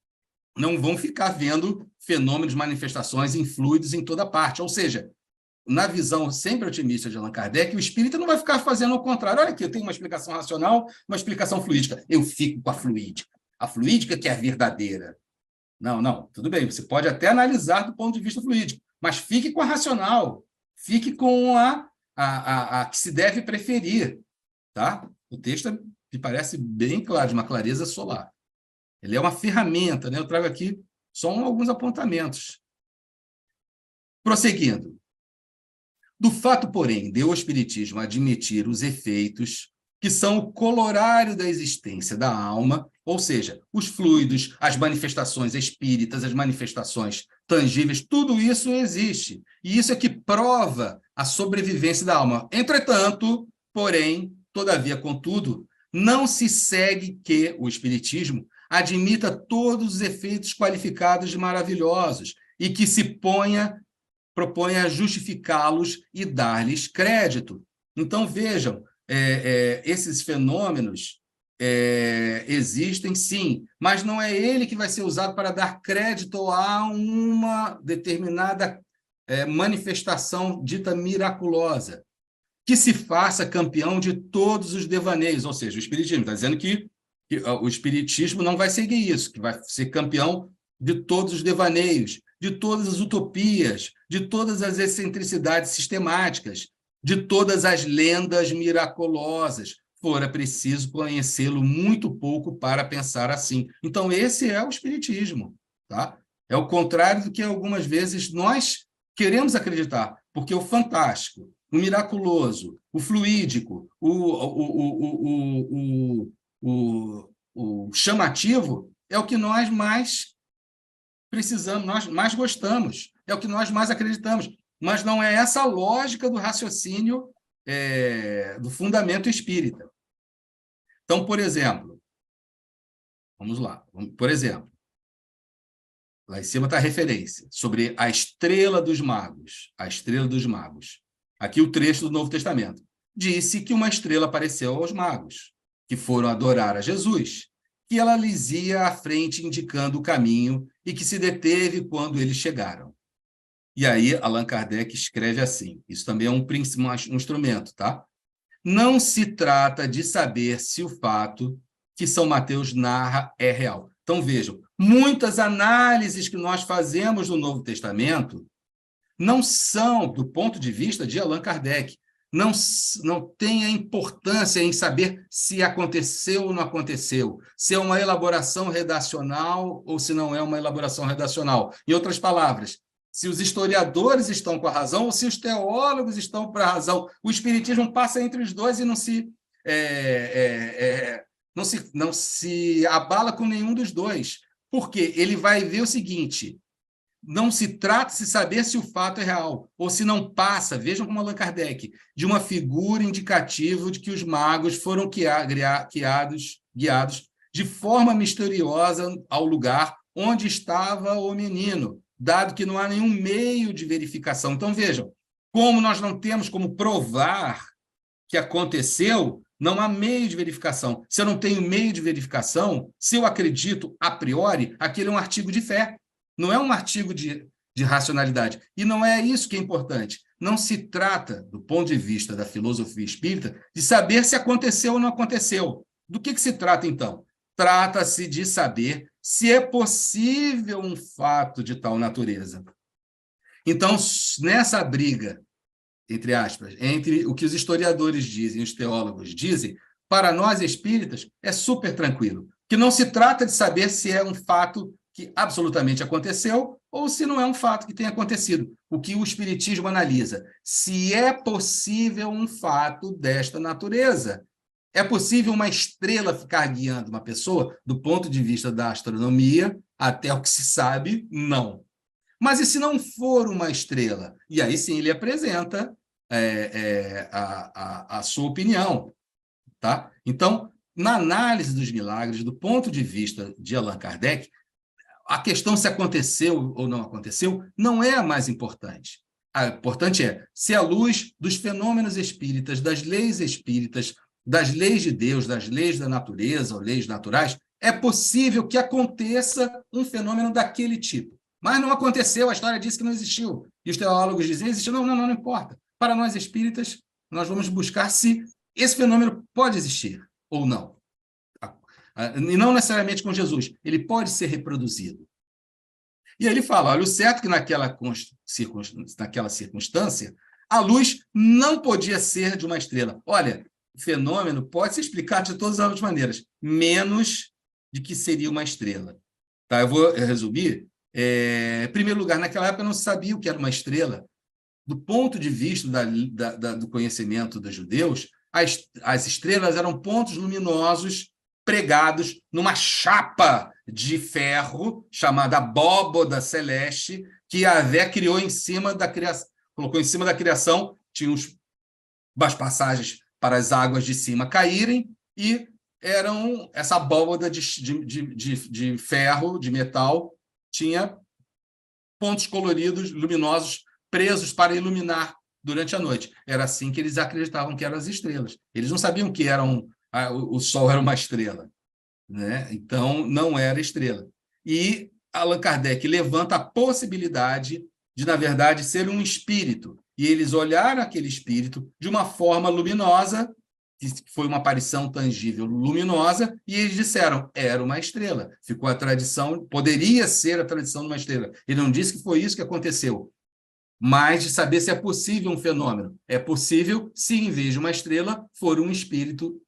não vão ficar vendo fenômenos, manifestações em fluidos em toda parte. Ou seja, na visão sempre otimista de Allan Kardec, o espírita não vai ficar fazendo o contrário. Olha aqui, eu tenho uma explicação racional, uma explicação fluídica. Eu fico com a fluídica. A fluídica que é a verdadeira. Não, tudo bem, você pode até analisar do ponto de vista fluídico, mas fique com a racional, fique com a que se deve preferir. Tá? O texto me parece bem claro, de uma clareza solar. Ele é uma ferramenta, né? Eu trago aqui só alguns apontamentos. Prosseguindo. Do fato, porém, de o Espiritismo admitir os efeitos que são o colorário da existência da alma, ou seja, os fluidos, as manifestações espíritas, as manifestações tangíveis, tudo isso existe. E isso é que prova a sobrevivência da alma. Entretanto, porém, todavia, contudo, não se segue que o Espiritismo admita todos os efeitos qualificados de maravilhosos e que se proponha justificá-los e dar-lhes crédito. Então, vejam, esses fenômenos existem, sim, mas não é ele que vai ser usado para dar crédito a uma determinada manifestação dita miraculosa, que se faça campeão de todos os devaneios, ou seja, o Espiritismo está dizendo que o Espiritismo não vai seguir isso, que vai ser campeão de todos os devaneios, de todas as utopias, de todas as excentricidades sistemáticas, de todas as lendas miraculosas. Fora preciso conhecê-lo muito pouco para pensar assim. Então, esse é o Espiritismo. Tá? É o contrário do que algumas vezes nós queremos acreditar, porque o fantástico, o miraculoso, o fluídico, o chamativo é o que nós mais precisamos, nós mais gostamos, é o que nós mais acreditamos. Mas não é essa a lógica do raciocínio do fundamento espírita. Então, por exemplo, vamos lá. Por exemplo, lá em cima está a referência sobre a estrela dos magos. A estrela dos magos. Aqui o trecho do Novo Testamento. Disse que uma estrela apareceu aos magos, que foram adorar a Jesus, que ela lhes ia à frente indicando o caminho e que se deteve quando eles chegaram. E aí, Allan Kardec escreve assim, isso também é um instrumento, tá? Não se trata de saber se o fato que São Mateus narra é real. Então, vejam, muitas análises que nós fazemos no Novo Testamento não são, do ponto de vista de Allan Kardec, não tem a importância em saber se aconteceu ou não aconteceu, se é uma elaboração redacional ou se não é uma elaboração redacional. Em outras palavras, se os historiadores estão com a razão ou se os teólogos estão com a razão. O Espiritismo passa entre os dois e não se abala com nenhum dos dois. Por quê? Ele vai ver o seguinte, não se trata de saber se o fato é real, ou se não passa, vejam como Allan Kardec, de uma figura indicativa de que os magos foram guiados de forma misteriosa ao lugar onde estava o menino, dado que não há nenhum meio de verificação. Então, vejam, como nós não temos como provar que aconteceu, não há meio de verificação. Se eu não tenho meio de verificação, se eu acredito a priori, aquele é um artigo de fé, não é um artigo de racionalidade. E não é isso que é importante. Não se trata, do ponto de vista da filosofia espírita, de saber se aconteceu ou não aconteceu. Do que se trata, então? Trata-se de saber se é possível um fato de tal natureza. Então, nessa briga, entre aspas, entre o que os historiadores dizem e os teólogos dizem, para nós espíritas é super tranquilo, que não se trata de saber se é um fato que absolutamente aconteceu ou se não é um fato que tenha acontecido. O que o Espiritismo analisa, se é possível um fato desta natureza. É possível uma estrela ficar guiando uma pessoa? Do ponto de vista da astronomia, até o que se sabe, não. Mas e se não for uma estrela? E aí sim ele apresenta a sua opinião. Tá? Então, na análise dos milagres, do ponto de vista de Allan Kardec, a questão se aconteceu ou não aconteceu não é a mais importante. A importante é se à luz dos fenômenos espíritas, das leis espíritas, das leis de Deus, das leis da natureza ou leis naturais, é possível que aconteça um fenômeno daquele tipo. Mas não aconteceu, a história diz que não existiu. E os teólogos dizem, existiu. Não importa. Para nós espíritas, nós vamos buscar se esse fenômeno pode existir ou não. E não necessariamente com Jesus. Ele pode ser reproduzido. E aí ele fala, olha, o certo é que naquela circunstância, a luz não podia ser de uma estrela. Olha, o fenômeno pode ser explicado de todas as maneiras, menos de que seria uma estrela. Tá, eu vou resumir. Em primeiro lugar, naquela época não se sabia o que era uma estrela. Do ponto de vista do conhecimento dos judeus, as estrelas eram pontos luminosos pregados numa chapa de ferro chamada abóboda celeste, que Yahvé criou em cima da criação, colocou em cima da criação, tinha umas passagens para as águas de cima caírem, e eram essa abóboda de ferro, de metal, tinha pontos coloridos, luminosos, presos para iluminar durante a noite. Era assim que eles acreditavam que eram as estrelas. Eles não sabiam que o Sol era uma estrela, né? Então, não era estrela. E Allan Kardec levanta a possibilidade de, na verdade, ser um espírito. E eles olharam aquele espírito de uma forma luminosa, que foi uma aparição tangível luminosa, e eles disseram, era uma estrela. Ficou a tradição, poderia ser a tradição de uma estrela. Ele não disse que foi isso que aconteceu, mas de saber se é possível um fenômeno. É possível se, em vez de uma estrela, for um espírito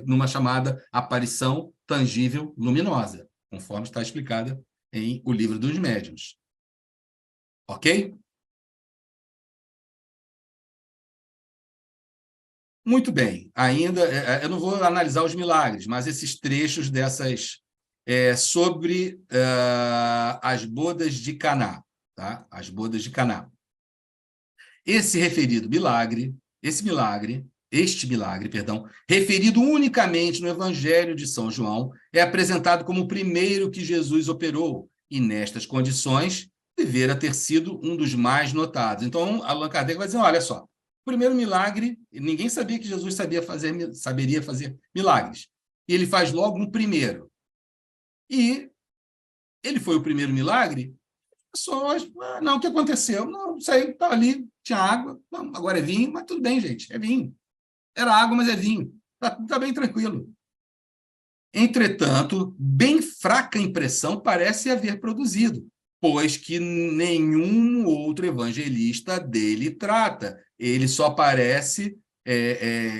numa chamada aparição tangível luminosa, conforme está explicada em O Livro dos Médiuns. Ok? Muito bem. Ainda, eu não vou analisar os milagres, mas esses trechos sobre as bodas de Caná, tá? As bodas de Caná. Este milagre, referido unicamente no Evangelho de São João, é apresentado como o primeiro que Jesus operou, e nestas condições devera ter sido um dos mais notados. Então, Allan Kardec vai dizer, olha só, o primeiro milagre, ninguém sabia que Jesus saberia fazer milagres. E ele faz logo um primeiro. E ele foi o primeiro milagre, pessoas, não, o que aconteceu? Não, isso aí estava ali, tinha água, não, agora é vinho, mas tudo bem, gente, é vinho. Era água, mas é vinho. Está bem tranquilo. Entretanto, bem fraca impressão parece haver produzido, pois que nenhum outro evangelista dele trata. Ele só aparece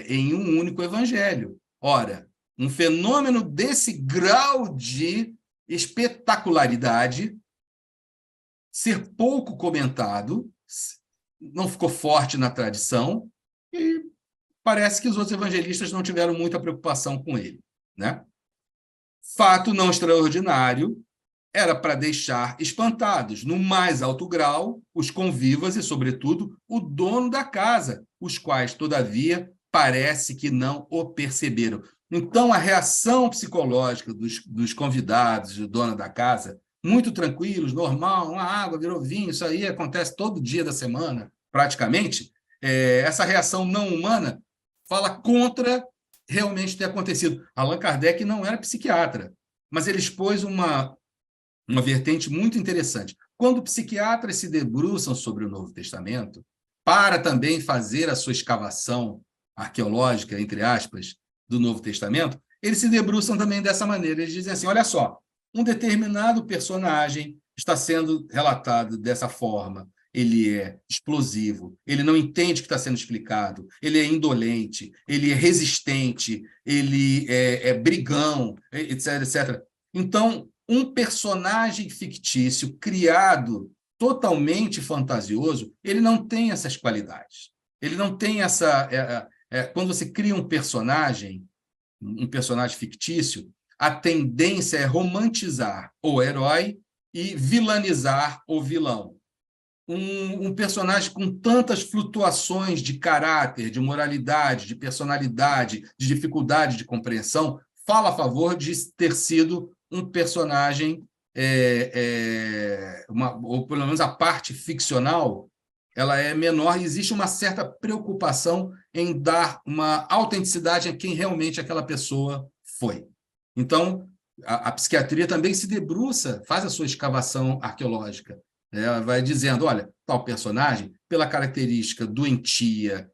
em um único evangelho. Ora, um fenômeno desse grau de espetacularidade ser pouco comentado, não ficou forte na tradição, e parece que os outros evangelistas não tiveram muita preocupação com ele, né? Fato não extraordinário, era para deixar espantados, no mais alto grau, os convivas e, sobretudo, o dono da casa, os quais, todavia, parece que não o perceberam. Então, a reação psicológica dos convidados e do dono da casa, muito tranquilos, normal, uma água virou vinho, isso aí acontece todo dia da semana, praticamente, essa reação não humana fala contra realmente ter acontecido. Allan Kardec não era psiquiatra, mas ele expôs uma vertente muito interessante. Quando psiquiatras se debruçam sobre o Novo Testamento, para também fazer a sua escavação arqueológica, entre aspas, do Novo Testamento, eles se debruçam também dessa maneira. Eles dizem assim, olha só, um determinado personagem está sendo relatado dessa forma, ele é explosivo, ele não entende o que está sendo explicado, ele é indolente, ele é resistente, ele é brigão, etc, etc. Então, um personagem fictício criado totalmente fantasioso, ele não tem essas qualidades. Ele não tem quando você cria um personagem fictício, a tendência é romantizar o herói e vilanizar o vilão. Um personagem com tantas flutuações de caráter, de moralidade, de personalidade, de dificuldade de compreensão, fala a favor de ter sido um personagem, ou pelo menos a parte ficcional, ela é menor e existe uma certa preocupação em dar uma autenticidade a quem realmente aquela pessoa foi. Então, a psiquiatria também se debruça, faz a sua escavação arqueológica. Ela vai dizendo, olha, tal personagem, pela característica doentia,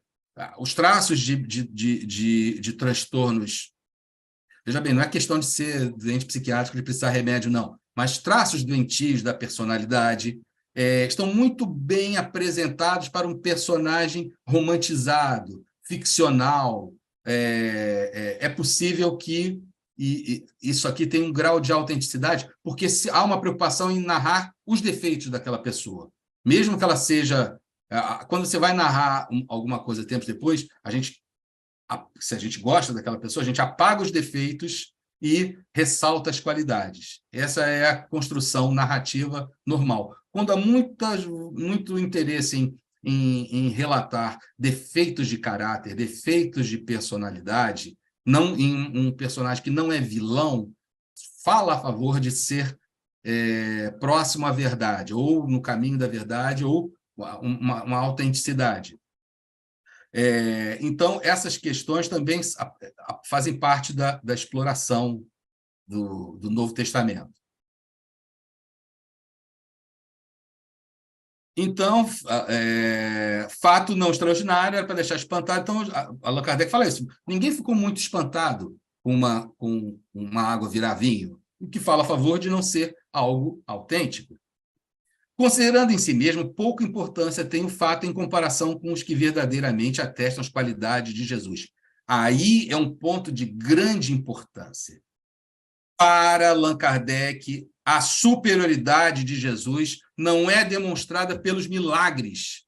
os traços de transtornos. Veja bem, não é questão de ser doente psiquiátrico, de precisar de remédio, não. Mas traços doentios da personalidade estão muito bem apresentados para um personagem romantizado, ficcional. É possível que isso aqui tenha um grau de autenticidade, porque há uma preocupação em narrar os defeitos daquela pessoa. Mesmo que ela seja... Quando você vai narrar alguma coisa tempos depois, se a gente gosta daquela pessoa, a gente apaga os defeitos e ressalta as qualidades. Essa é a construção narrativa normal. Quando há muito interesse em relatar defeitos de caráter, defeitos de personalidade, não em um personagem que não é vilão, fala a favor de ser próximo à verdade, ou no caminho da verdade, ou uma autenticidade. Então, essas questões também fazem parte da exploração do Novo Testamento. Então, fato não extraordinário, era para deixar espantado. Então, Allan Kardec fala isso. Ninguém ficou muito espantado com uma água virar vinho, o que fala a favor de não ser algo autêntico. Considerando em si mesmo, pouca importância tem o fato em comparação com os que verdadeiramente atestam as qualidades de Jesus. Aí é um ponto de grande importância. Para Allan Kardec, a superioridade de Jesus não é demonstrada pelos milagres,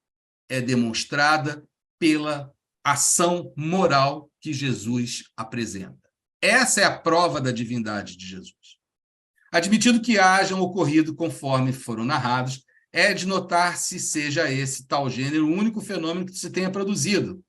é demonstrada pela ação moral que Jesus apresenta. Essa é a prova da divindade de Jesus. Admitido que hajam ocorrido conforme foram narrados, é de notar se seja esse tal gênero o único fenômeno que se tenha produzido.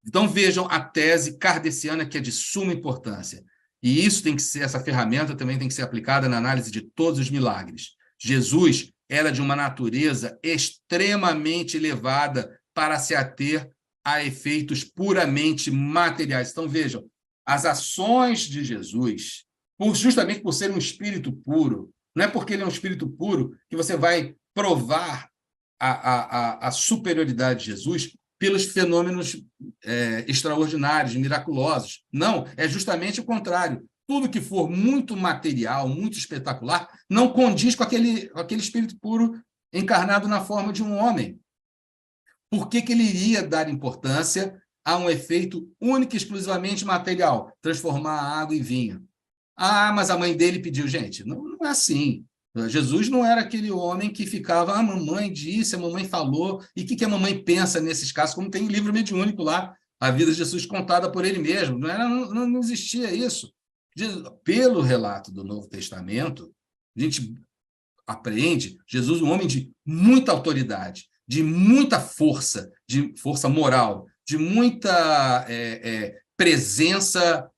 Então vejam a tese kardeciana, que é de suma importância. E isso tem que ser, essa ferramenta também tem que ser aplicada na análise de todos os milagres. Jesus era de uma natureza extremamente elevada para se ater a efeitos puramente materiais. Então vejam, as ações de Jesus, justamente por ser um espírito puro, não é porque ele é um espírito puro que você vai provar a superioridade de Jesus pelos fenômenos extraordinários, miraculosos. Não, é justamente o contrário. Tudo que for muito material, muito espetacular, não condiz com aquele espírito puro encarnado na forma de um homem. Por que ele iria dar importância a um efeito único e exclusivamente material? Transformar a água em vinho. Ah, mas a mãe dele pediu. Gente, não é assim. Jesus não era aquele homem que ficava, a mamãe disse, a mamãe falou, e o que a mamãe pensa nesses casos, como tem um livro mediúnico lá, a vida de Jesus contada por ele mesmo. Não existia isso. Pelo relato do Novo Testamento, a gente apreende Jesus um homem de muita autoridade, de muita força, de força moral, de muita presença,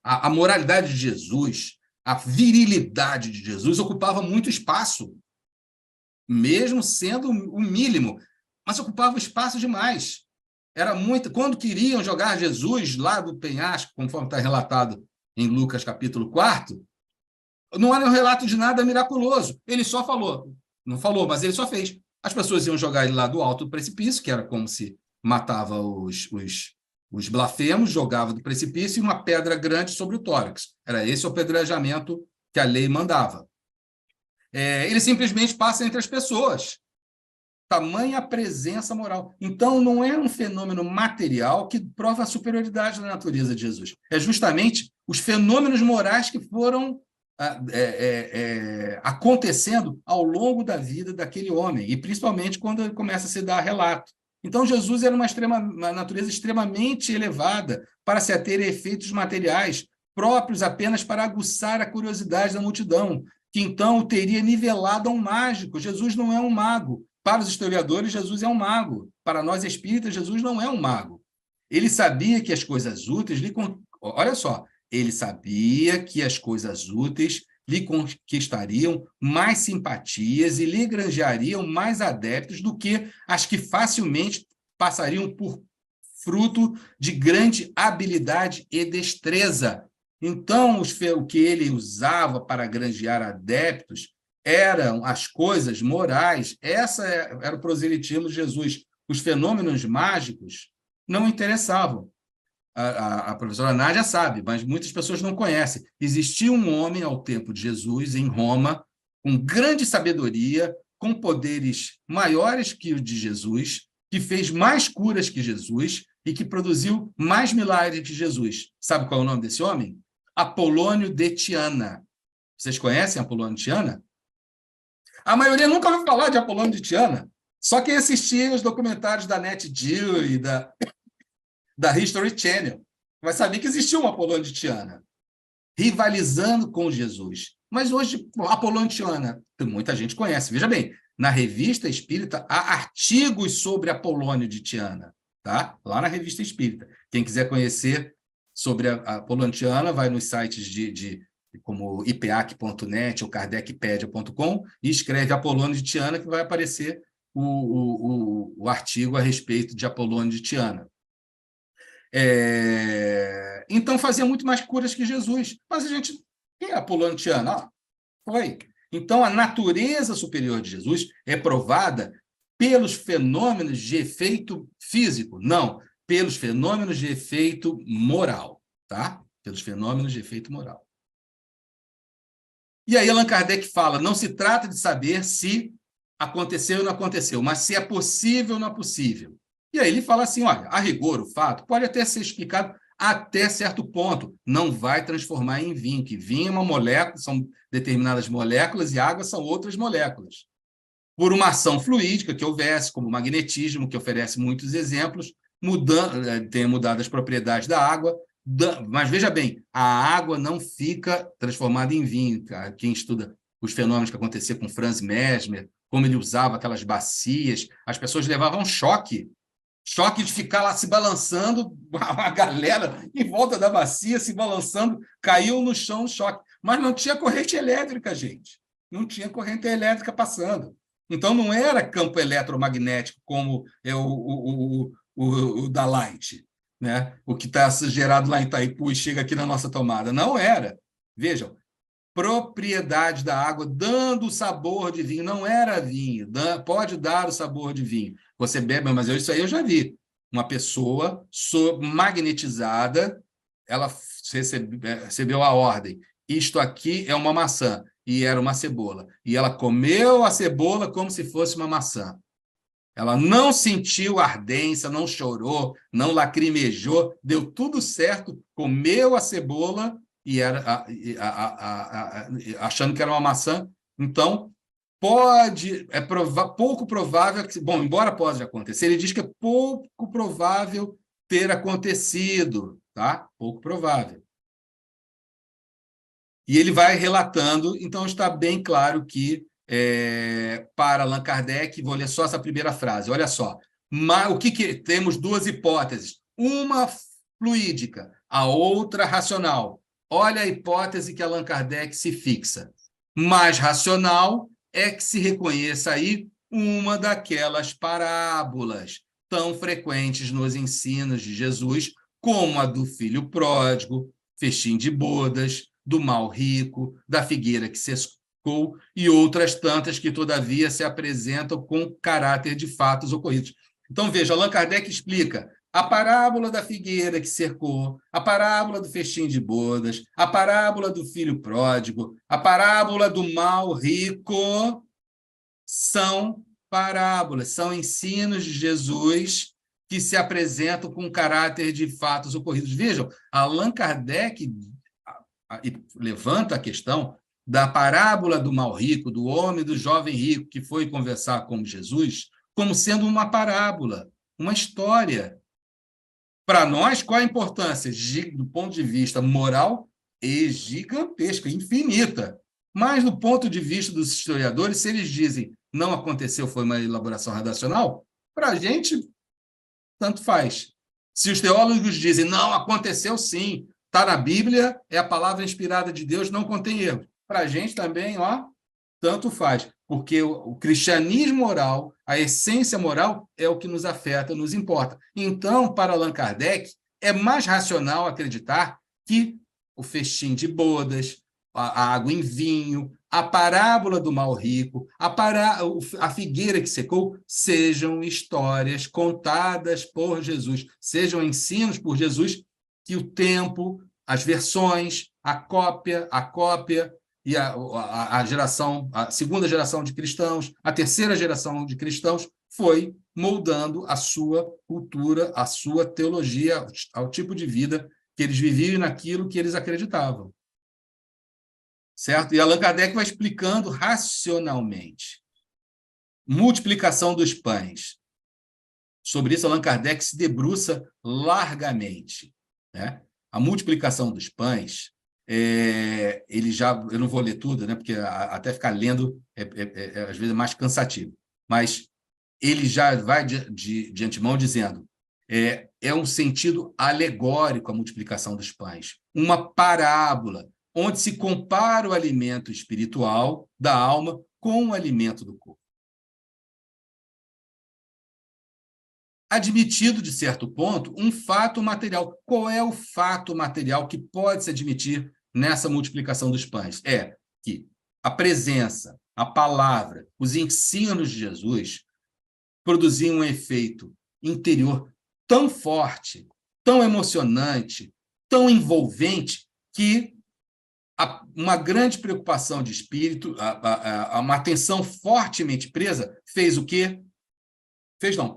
a moralidade de Jesus, a virilidade de Jesus ocupava muito espaço, mesmo sendo o mínimo, mas ocupava espaço demais. Era muito. Quando queriam jogar Jesus lá do penhasco, conforme está relatado em Lucas capítulo 4, não era um relato de nada miraculoso. Ele só falou. Não falou, mas ele só fez. As pessoas iam jogar ele lá do alto do precipício, que era como se matava os blasfemos, jogava do precipício e uma pedra grande sobre o tórax. Era esse o apedrejamento que a lei mandava. Ele simplesmente passa entre as pessoas. Tamanha presença moral. Então, não é um fenômeno material que prova a superioridade da natureza de Jesus. É justamente os fenômenos morais que foram acontecendo ao longo da vida daquele homem, e principalmente quando ele começa a se dar relato. Então, Jesus era uma natureza extremamente elevada para se ater a efeitos materiais próprios apenas para aguçar a curiosidade da multidão, que então o teria nivelado a um mágico. Jesus não é um mago. Para os historiadores, Jesus é um mago. Para nós espíritas, Jesus não é um mago. Ele sabia que as coisas úteis olha só, ele sabia que as coisas úteis lhe conquistariam mais simpatias e lhe granjeariam mais adeptos do que as que facilmente passariam por fruto de grande habilidade e destreza. Então, o que ele usava para granjear adeptos eram as coisas morais. Essa era o proselitismo de Jesus. Os fenômenos mágicos não interessavam. A professora Nádia sabe, mas muitas pessoas não conhecem. Existia um homem ao tempo de Jesus, em Roma, com grande sabedoria, com poderes maiores que o de Jesus, que fez mais curas que Jesus e que produziu mais milagres que Jesus. Sabe qual é o nome desse homem? Apolônio de Tiana. Vocês conhecem Apolônio de Tiana? A maioria nunca ouviu falar de Apolônio de Tiana. Só quem assistia os documentários da NetGeo e da History Channel vai saber que existia um Apolônio de Tiana, rivalizando com Jesus. Mas hoje, Apolônio de Tiana, muita gente conhece. Veja bem, na Revista Espírita há artigos sobre Apolônio de Tiana, tá? Lá na Revista Espírita. Quem quiser conhecer sobre a Apolônio de Tiana, vai nos sites como ipeac.net ou kardecpedia.com e escreve Apolônio de Tiana, que vai aparecer o artigo a respeito de Apolônio de Tiana. Então, fazia muito mais curas que Jesus. Mas a gente... Quem é Apolônio de Tiana? Foi. Então, a natureza superior de Jesus é provada pelos fenômenos de efeito físico. Não, pelos fenômenos de efeito moral. Tá? Pelos fenômenos de efeito moral. E aí Allan Kardec fala, não se trata de saber se aconteceu ou não aconteceu, mas se é possível ou não é possível. E aí ele fala assim, olha, a rigor, o fato pode até ser explicado até certo ponto, não vai transformar em vinho, que vinho é uma molécula, são determinadas moléculas e água são outras moléculas. Por uma ação fluídica que houvesse, como o magnetismo, que oferece muitos exemplos, tem mudado as propriedades da água, mas veja bem, a água não fica transformada em vinho. Quem estuda os fenômenos que aconteciam com Franz Mesmer, como ele usava aquelas bacias, as pessoas levavam choque de ficar lá se balançando, a galera em volta da bacia se balançando, caiu no chão no choque. Mas não tinha corrente elétrica, gente. Não tinha corrente elétrica passando. Então, não era campo eletromagnético como é o da Light, né? O que está gerado lá em Itaipu e chega aqui na nossa tomada. Não era. Vejam, propriedade da água dando o sabor de vinho. Não era vinho, pode dar o sabor de vinho. Você bebe, mas isso aí eu já vi. Uma pessoa magnetizada, ela recebeu a ordem. Isto aqui é uma maçã, e era uma cebola. E ela comeu a cebola como se fosse uma maçã. Ela não sentiu ardência, não chorou, não lacrimejou, deu tudo certo, comeu a cebola e era achando que era uma maçã. Então, pouco provável que, bom, embora possa acontecer, ele diz que é pouco provável ter acontecido, tá? Pouco provável. E ele vai relatando, então está bem claro que para Allan Kardec, vou ler só essa primeira frase, olha só, o que temos duas hipóteses, uma fluídica, a outra racional. Olha a hipótese que Allan Kardec se fixa. Mais racional é que se reconheça aí uma daquelas parábolas tão frequentes nos ensinos de Jesus, como a do filho pródigo, festim de bodas, do mal rico, da figueira que secou e outras tantas que, todavia, se apresentam com caráter de fatos ocorridos. Então, veja, Allan Kardec explica a parábola da figueira que cercou, a parábola do festim de bodas, a parábola do filho pródigo, a parábola do mal rico, são parábolas, são ensinos de Jesus que se apresentam com caráter de fatos ocorridos. Vejam, Allan Kardec levanta a questão da parábola do mal rico, do homem e do jovem rico que foi conversar com Jesus, como sendo uma parábola, uma história. Para nós, qual a importância? Do ponto de vista moral, é gigantesca, infinita. Mas, do ponto de vista dos historiadores, se eles dizem não aconteceu, foi uma elaboração redacional, para a gente, tanto faz. Se os teólogos dizem não, aconteceu sim, está na Bíblia, é a palavra inspirada de Deus, não contém erro. Para a gente também, tanto faz, porque o cristianismo moral, a essência moral, é o que nos afeta, nos importa. Então, para Allan Kardec, é mais racional acreditar que o festim de bodas, a água em vinho, a parábola do mal rico, a figueira que secou, sejam histórias contadas por Jesus, sejam ensinos por Jesus, que o tempo, as versões, a cópia e a segunda geração de cristãos, a terceira geração de cristãos, foi moldando a sua cultura, a sua teologia, ao tipo de vida que eles viviam e naquilo que eles acreditavam. Certo? E Allan Kardec vai explicando racionalmente. Multiplicação dos pães. Sobre isso, Allan Kardec se debruça largamente. Né? A multiplicação dos pães, eu não vou ler tudo, né? Porque até ficar lendo às vezes é mais cansativo, mas ele já vai de antemão dizendo é um sentido alegórico a multiplicação dos pães, uma parábola, onde se compara o alimento espiritual da alma com o alimento do corpo. Admitido, de certo ponto, um fato material. Qual é o fato material que pode se admitir nessa multiplicação dos pães? É que a presença, a palavra, os ensinos de Jesus produziam um efeito interior tão forte, tão emocionante, tão envolvente, que uma grande preocupação de espírito, uma atenção fortemente presa, fez o quê?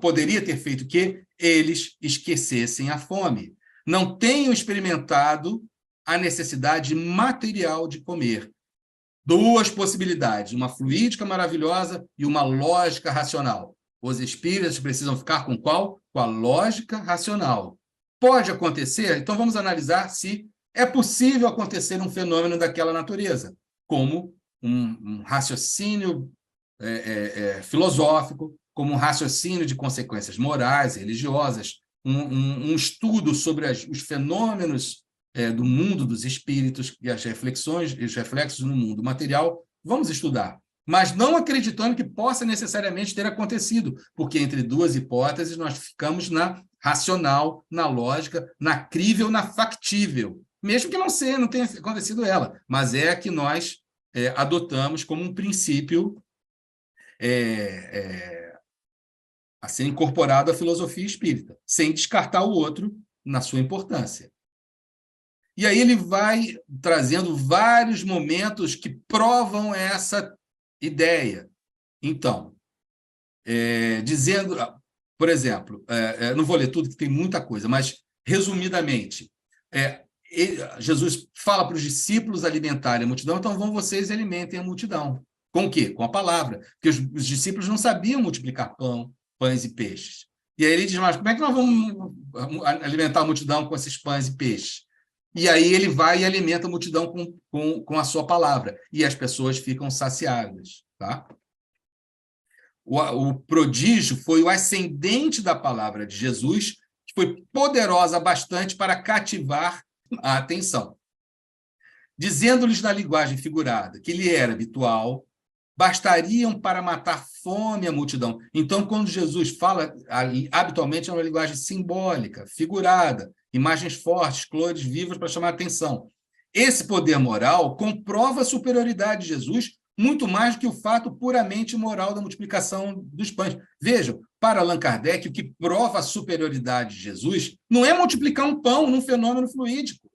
Poderia ter feito que eles esquecessem a fome. Não tenham experimentado a necessidade material de comer. Duas possibilidades, uma fluídica maravilhosa e uma lógica racional. Os espíritas precisam ficar com qual? Com a lógica racional. Pode acontecer? Então vamos analisar se é possível acontecer um fenômeno daquela natureza, como um raciocínio filosófico, como um raciocínio de consequências morais, religiosas, um estudo sobre os fenômenos do mundo dos espíritos e as reflexões e os reflexos no mundo material. Vamos estudar, mas não acreditando que possa necessariamente ter acontecido, porque entre duas hipóteses nós ficamos na racional, na lógica, na crível, na factível, mesmo que não tenha acontecido ela, mas é a que nós adotamos como um princípio a ser incorporado à filosofia espírita, sem descartar o outro na sua importância. E aí ele vai trazendo vários momentos que provam essa ideia. Então, dizendo, por exemplo, não vou ler tudo, que tem muita coisa, mas, resumidamente, Jesus fala para os discípulos alimentarem a multidão, então vão vocês e alimentem a multidão. Com o quê? Com a palavra. Porque os discípulos não sabiam multiplicar pães e peixes. E aí ele diz, mas como é que nós vamos alimentar a multidão com esses pães e peixes? E aí ele vai e alimenta a multidão com a sua palavra. E as pessoas ficam saciadas. Tá? O prodígio foi o ascendente da palavra de Jesus, que foi poderosa bastante para cativar a atenção. Dizendo-lhes na linguagem figurada que lhe era habitual, bastariam para matar fome a multidão. Então, quando Jesus fala, habitualmente é uma linguagem simbólica, figurada, imagens fortes, cores vivas para chamar a atenção. Esse poder moral comprova a superioridade de Jesus muito mais do que o fato puramente moral da multiplicação dos pães. Vejam, para Allan Kardec, o que prova a superioridade de Jesus não é multiplicar um pão num fenômeno fluídico,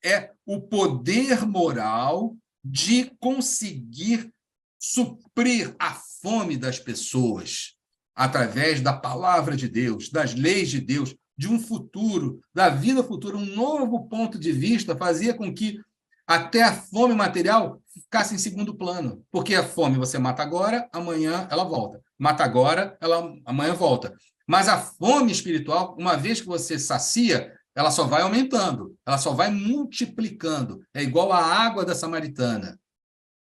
é o poder moral de conseguir suprir a fome das pessoas através da palavra de Deus, das leis de Deus, de um futuro, da vida futura, um novo ponto de vista, fazia com que até a fome material ficasse em segundo plano. Porque a fome você mata agora, amanhã ela volta. Mata agora, ela amanhã volta. Mas a fome espiritual, uma vez que você sacia, ela só vai aumentando, ela só vai multiplicando. É igual a água da samaritana.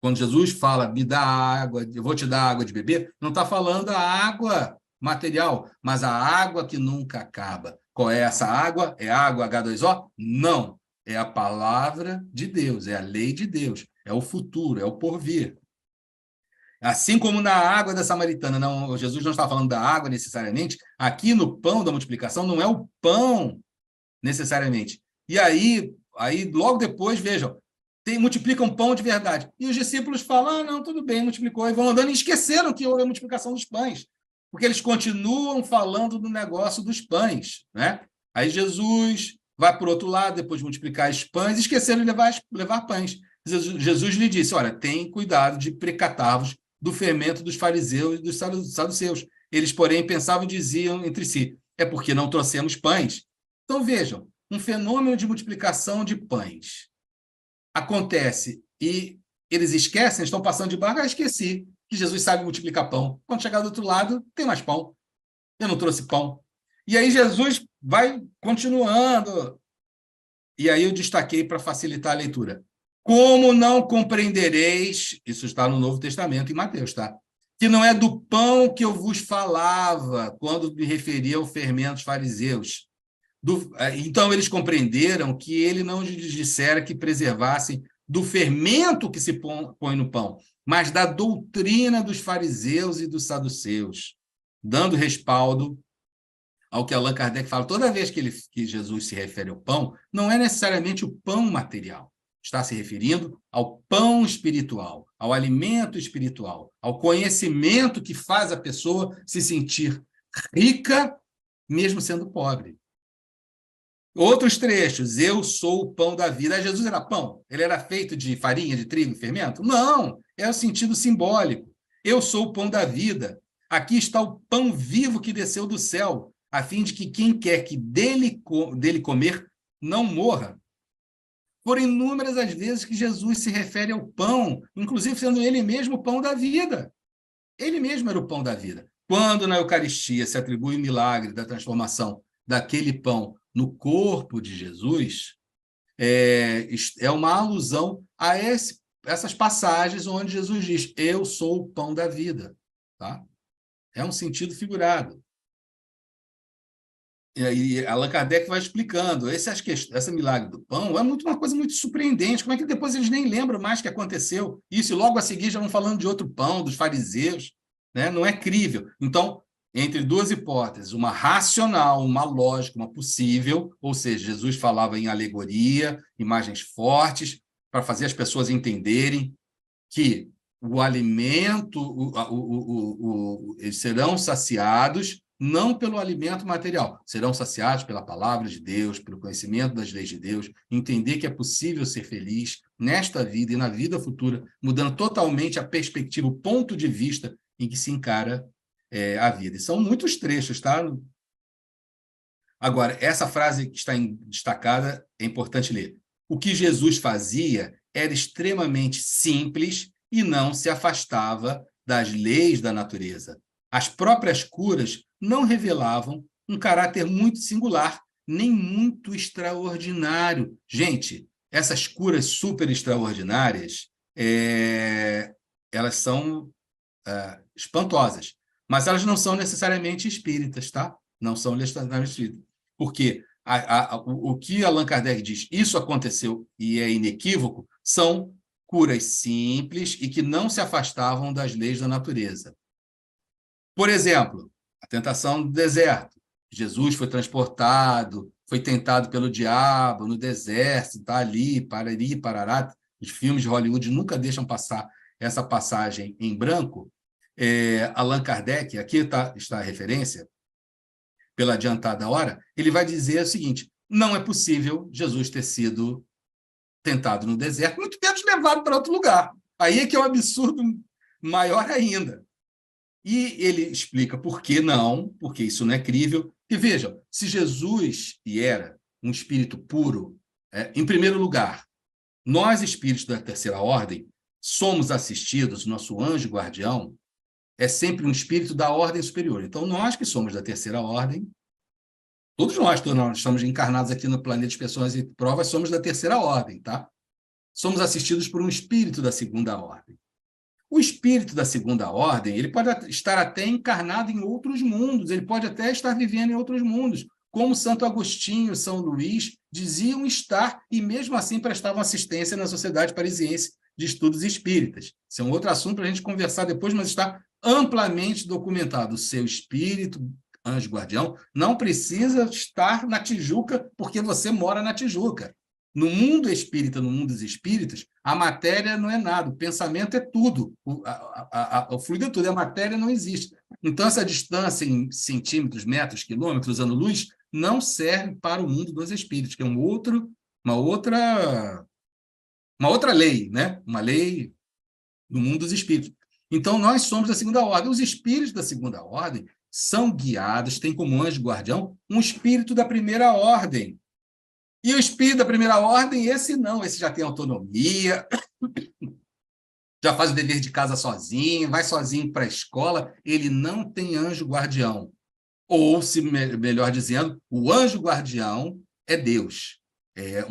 Quando Jesus fala, me dá água, eu vou te dar água de beber, não está falando a água material, mas a água que nunca acaba. Qual é essa água? É água H2O? Não. É a palavra de Deus, é a lei de Deus, é o futuro, é o porvir. Assim como na água da samaritana, não, Jesus não está falando da água necessariamente, aqui no pão da multiplicação não é o pão necessariamente. E aí logo depois, vejam, multiplicam pão de verdade. E os discípulos falam, não, tudo bem, multiplicou, e vão andando e esqueceram que houve a multiplicação dos pães, porque eles continuam falando do negócio dos pães, né? Aí Jesus vai por outro lado, depois de multiplicar os pães, esqueceram de levar pães. Jesus lhe disse, olha, tem cuidado de precatar-vos do fermento dos fariseus e dos saduceus. Eles, porém, pensavam e diziam entre si, é porque não trouxemos pães. Então, vejam, um fenômeno de multiplicação de pães acontece e eles esquecem, estão passando de barco, esqueci que Jesus sabe multiplicar pão. Quando chegar do outro lado, tem mais pão. Eu não trouxe pão. E aí Jesus vai continuando. E aí eu destaquei para facilitar a leitura. Como não compreendereis, isso está no Novo Testamento, em Mateus, tá? Que não é do pão que eu vos falava quando me referia ao fermento dos fariseus. Então, eles compreenderam que ele não lhes dissera que preservassem do fermento que se põe no pão, mas da doutrina dos fariseus e dos saduceus, dando respaldo ao que Allan Kardec fala. Toda vez que Jesus se refere ao pão, não é necessariamente o pão material. Está se referindo ao pão espiritual, ao alimento espiritual, ao conhecimento que faz a pessoa se sentir rica, mesmo sendo pobre. Outros trechos, eu sou o pão da vida. Jesus era pão? Ele era feito de farinha, de trigo, fermento? Não, é o sentido simbólico. Eu sou o pão da vida. Aqui está o pão vivo que desceu do céu, a fim de que quem quer que dele comer não morra. Foram inúmeras as vezes que Jesus se refere ao pão, inclusive sendo ele mesmo o pão da vida. Ele mesmo era o pão da vida. Quando na Eucaristia se atribui o milagre da transformação daquele pão no corpo de Jesus, é uma alusão a essas passagens onde Jesus diz, eu sou o pão da vida. Tá? É um sentido figurado. E aí Allan Kardec vai explicando, esse milagre do pão é uma coisa muito surpreendente, como é que depois eles nem lembram mais o que aconteceu, isso e logo a seguir já vão falando de outro pão, dos fariseus, né? Não é crível. Então, entre duas hipóteses, uma racional, uma lógica, uma possível, ou seja, Jesus falava em alegoria, imagens fortes, para fazer as pessoas entenderem que o alimento, eles serão saciados não pelo alimento material, serão saciados pela palavra de Deus, pelo conhecimento das leis de Deus, entender que é possível ser feliz nesta vida e na vida futura, mudando totalmente a perspectiva, o ponto de vista em que se encara a vida. E são muitos trechos, tá? Agora, essa frase que está destacada é importante ler. O que Jesus fazia era extremamente simples e não se afastava das leis da natureza. As próprias curas não revelavam um caráter muito singular, nem muito extraordinário. Gente, essas curas super extraordinárias, elas são espantosas, mas elas não são necessariamente espíritas, tá? Não são necessariamente espíritas. Porque o que Allan Kardec diz, isso aconteceu e é inequívoco, são curas simples e que não se afastavam das leis da natureza. Por exemplo, a tentação do deserto. Jesus foi transportado, foi tentado pelo diabo no deserto, está ali, parari, parará. Os filmes de Hollywood nunca deixam passar essa passagem em branco. Allan Kardec, aqui está a referência, pela adiantada hora, ele vai dizer o seguinte, não é possível Jesus ter sido tentado no deserto, muito menos levado para outro lugar. Aí é que é um absurdo maior ainda. E ele explica por que não, porque isso não é crível. E vejam, se Jesus era um espírito puro, em primeiro lugar, Nós, espíritos da terceira ordem, somos assistidos, nosso anjo guardião é sempre um espírito da ordem superior. Então, nós que somos da terceira ordem, todos nós estamos encarnados aqui no planeta de Expiações e Provas, somos da terceira ordem, tá? Somos assistidos por um espírito da segunda ordem. O espírito da segunda ordem, ele pode estar até encarnado em outros mundos, ele pode até estar vivendo em outros mundos, como Santo Agostinho, São Luís, diziam estar e mesmo assim prestavam assistência na Sociedade Parisiense de Estudos Espíritas. Isso é um outro assunto para a gente conversar depois, mas está amplamente documentado. O seu espírito, anjo guardião, não precisa estar na Tijuca porque você mora na Tijuca. No mundo espírita, no mundo dos espíritos, a matéria não é nada, o pensamento é tudo, o fluido é tudo, a matéria não existe. Então, essa distância em centímetros, metros, quilômetros, ano-luz, não serve para o mundo dos espíritos, que é uma outra lei, né? Uma lei do mundo dos espíritos. Então, nós somos da segunda ordem. Os espíritos da segunda ordem são guiados, têm como anjo guardião um espírito da primeira ordem. E o espírito da primeira ordem, esse não, esse já tem autonomia, já faz o dever de casa sozinho, vai sozinho para a escola, ele não tem anjo guardião. Ou, se melhor dizendo, o anjo guardião é Deus. É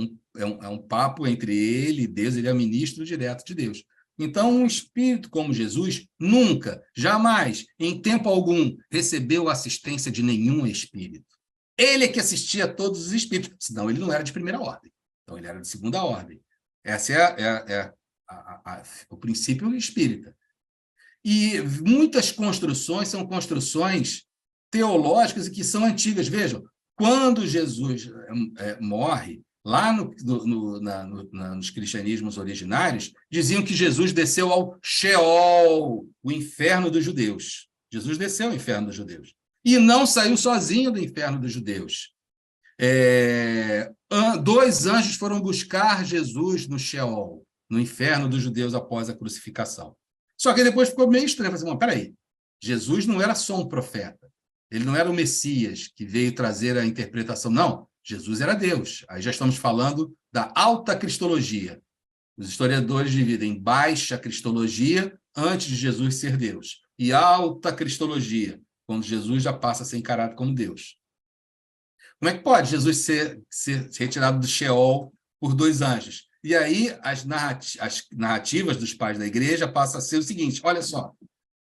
um papo entre ele e Deus, ele é o ministro direto de Deus. Então, um espírito como Jesus nunca, jamais, em tempo algum, recebeu assistência de nenhum espírito. Ele é que assistia a todos os espíritos, senão ele não era de primeira ordem. Então, ele era de segunda ordem. Esse é o princípio espírita. E muitas construções são construções teológicas e que são antigas. Vejam, quando Jesus morre, lá nos cristianismos originários, diziam que Jesus desceu ao Sheol, o inferno dos judeus. Jesus desceu ao inferno dos judeus. E não saiu sozinho do inferno dos judeus. 2 anjos foram buscar Jesus no Sheol, no inferno dos judeus após a crucificação. Só que depois ficou meio estranho. Falei assim, peraí, Jesus não era só um profeta, ele não era o Messias que veio trazer a interpretação, não, Jesus era Deus. Aí já estamos falando da alta cristologia. Os historiadores dividem baixa cristologia, antes de Jesus ser Deus, e alta cristologia, quando Jesus já passa a ser encarado como Deus. Como é que pode Jesus ser retirado do Sheol por 2 anjos? E aí as narrativas dos pais da igreja passam a ser o seguinte, olha só,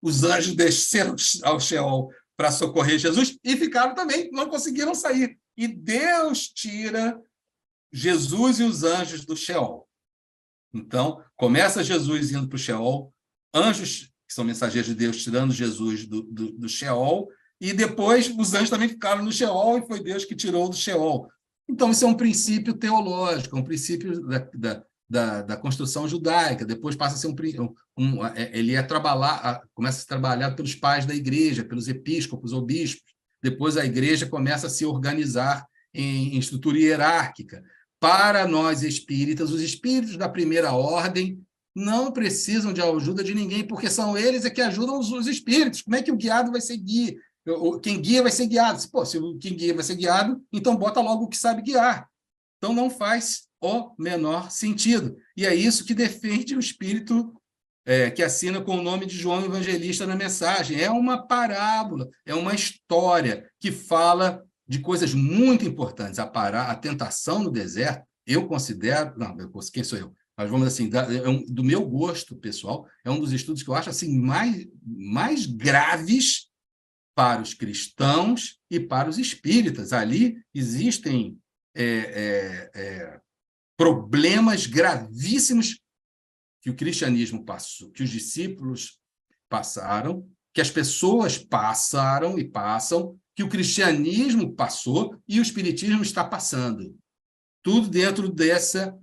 os anjos desceram ao Sheol para socorrer Jesus e ficaram também, não conseguiram sair. E Deus tira Jesus e os anjos do Sheol. Então, começa Jesus indo para o Sheol, anjos que são mensageiros de Deus, tirando Jesus do Sheol, e depois os anjos também ficaram no Sheol, e foi Deus que tirou do Sheol. Então, isso é um princípio teológico, um princípio da construção judaica. Depois passa a ser ele começa a ser trabalhado pelos pais da igreja, pelos episcopos ou bispos. Depois a igreja começa a se organizar em estrutura hierárquica. Para nós espíritas, os espíritos da primeira ordem não precisam de ajuda de ninguém, porque são eles que ajudam os espíritos. Como é que o guiado vai ser guia? Quem guia vai ser guiado. Pô, se quem guia vai ser guiado, então bota logo o que sabe guiar. Então não faz o menor sentido. E é isso que defende o espírito que assina com o nome de João Evangelista na mensagem. É uma parábola, é uma história que fala de coisas muito importantes. A tentação no deserto, eu considero... Não, quem sou eu? Mas vamos assim, do meu gosto pessoal, é um dos estudos que eu acho assim, mais graves para os cristãos e para os espíritas. Ali existem problemas gravíssimos que o cristianismo passou, que os discípulos passaram, que as pessoas passaram e passam, que o cristianismo passou e o espiritismo está passando. Tudo dentro dessa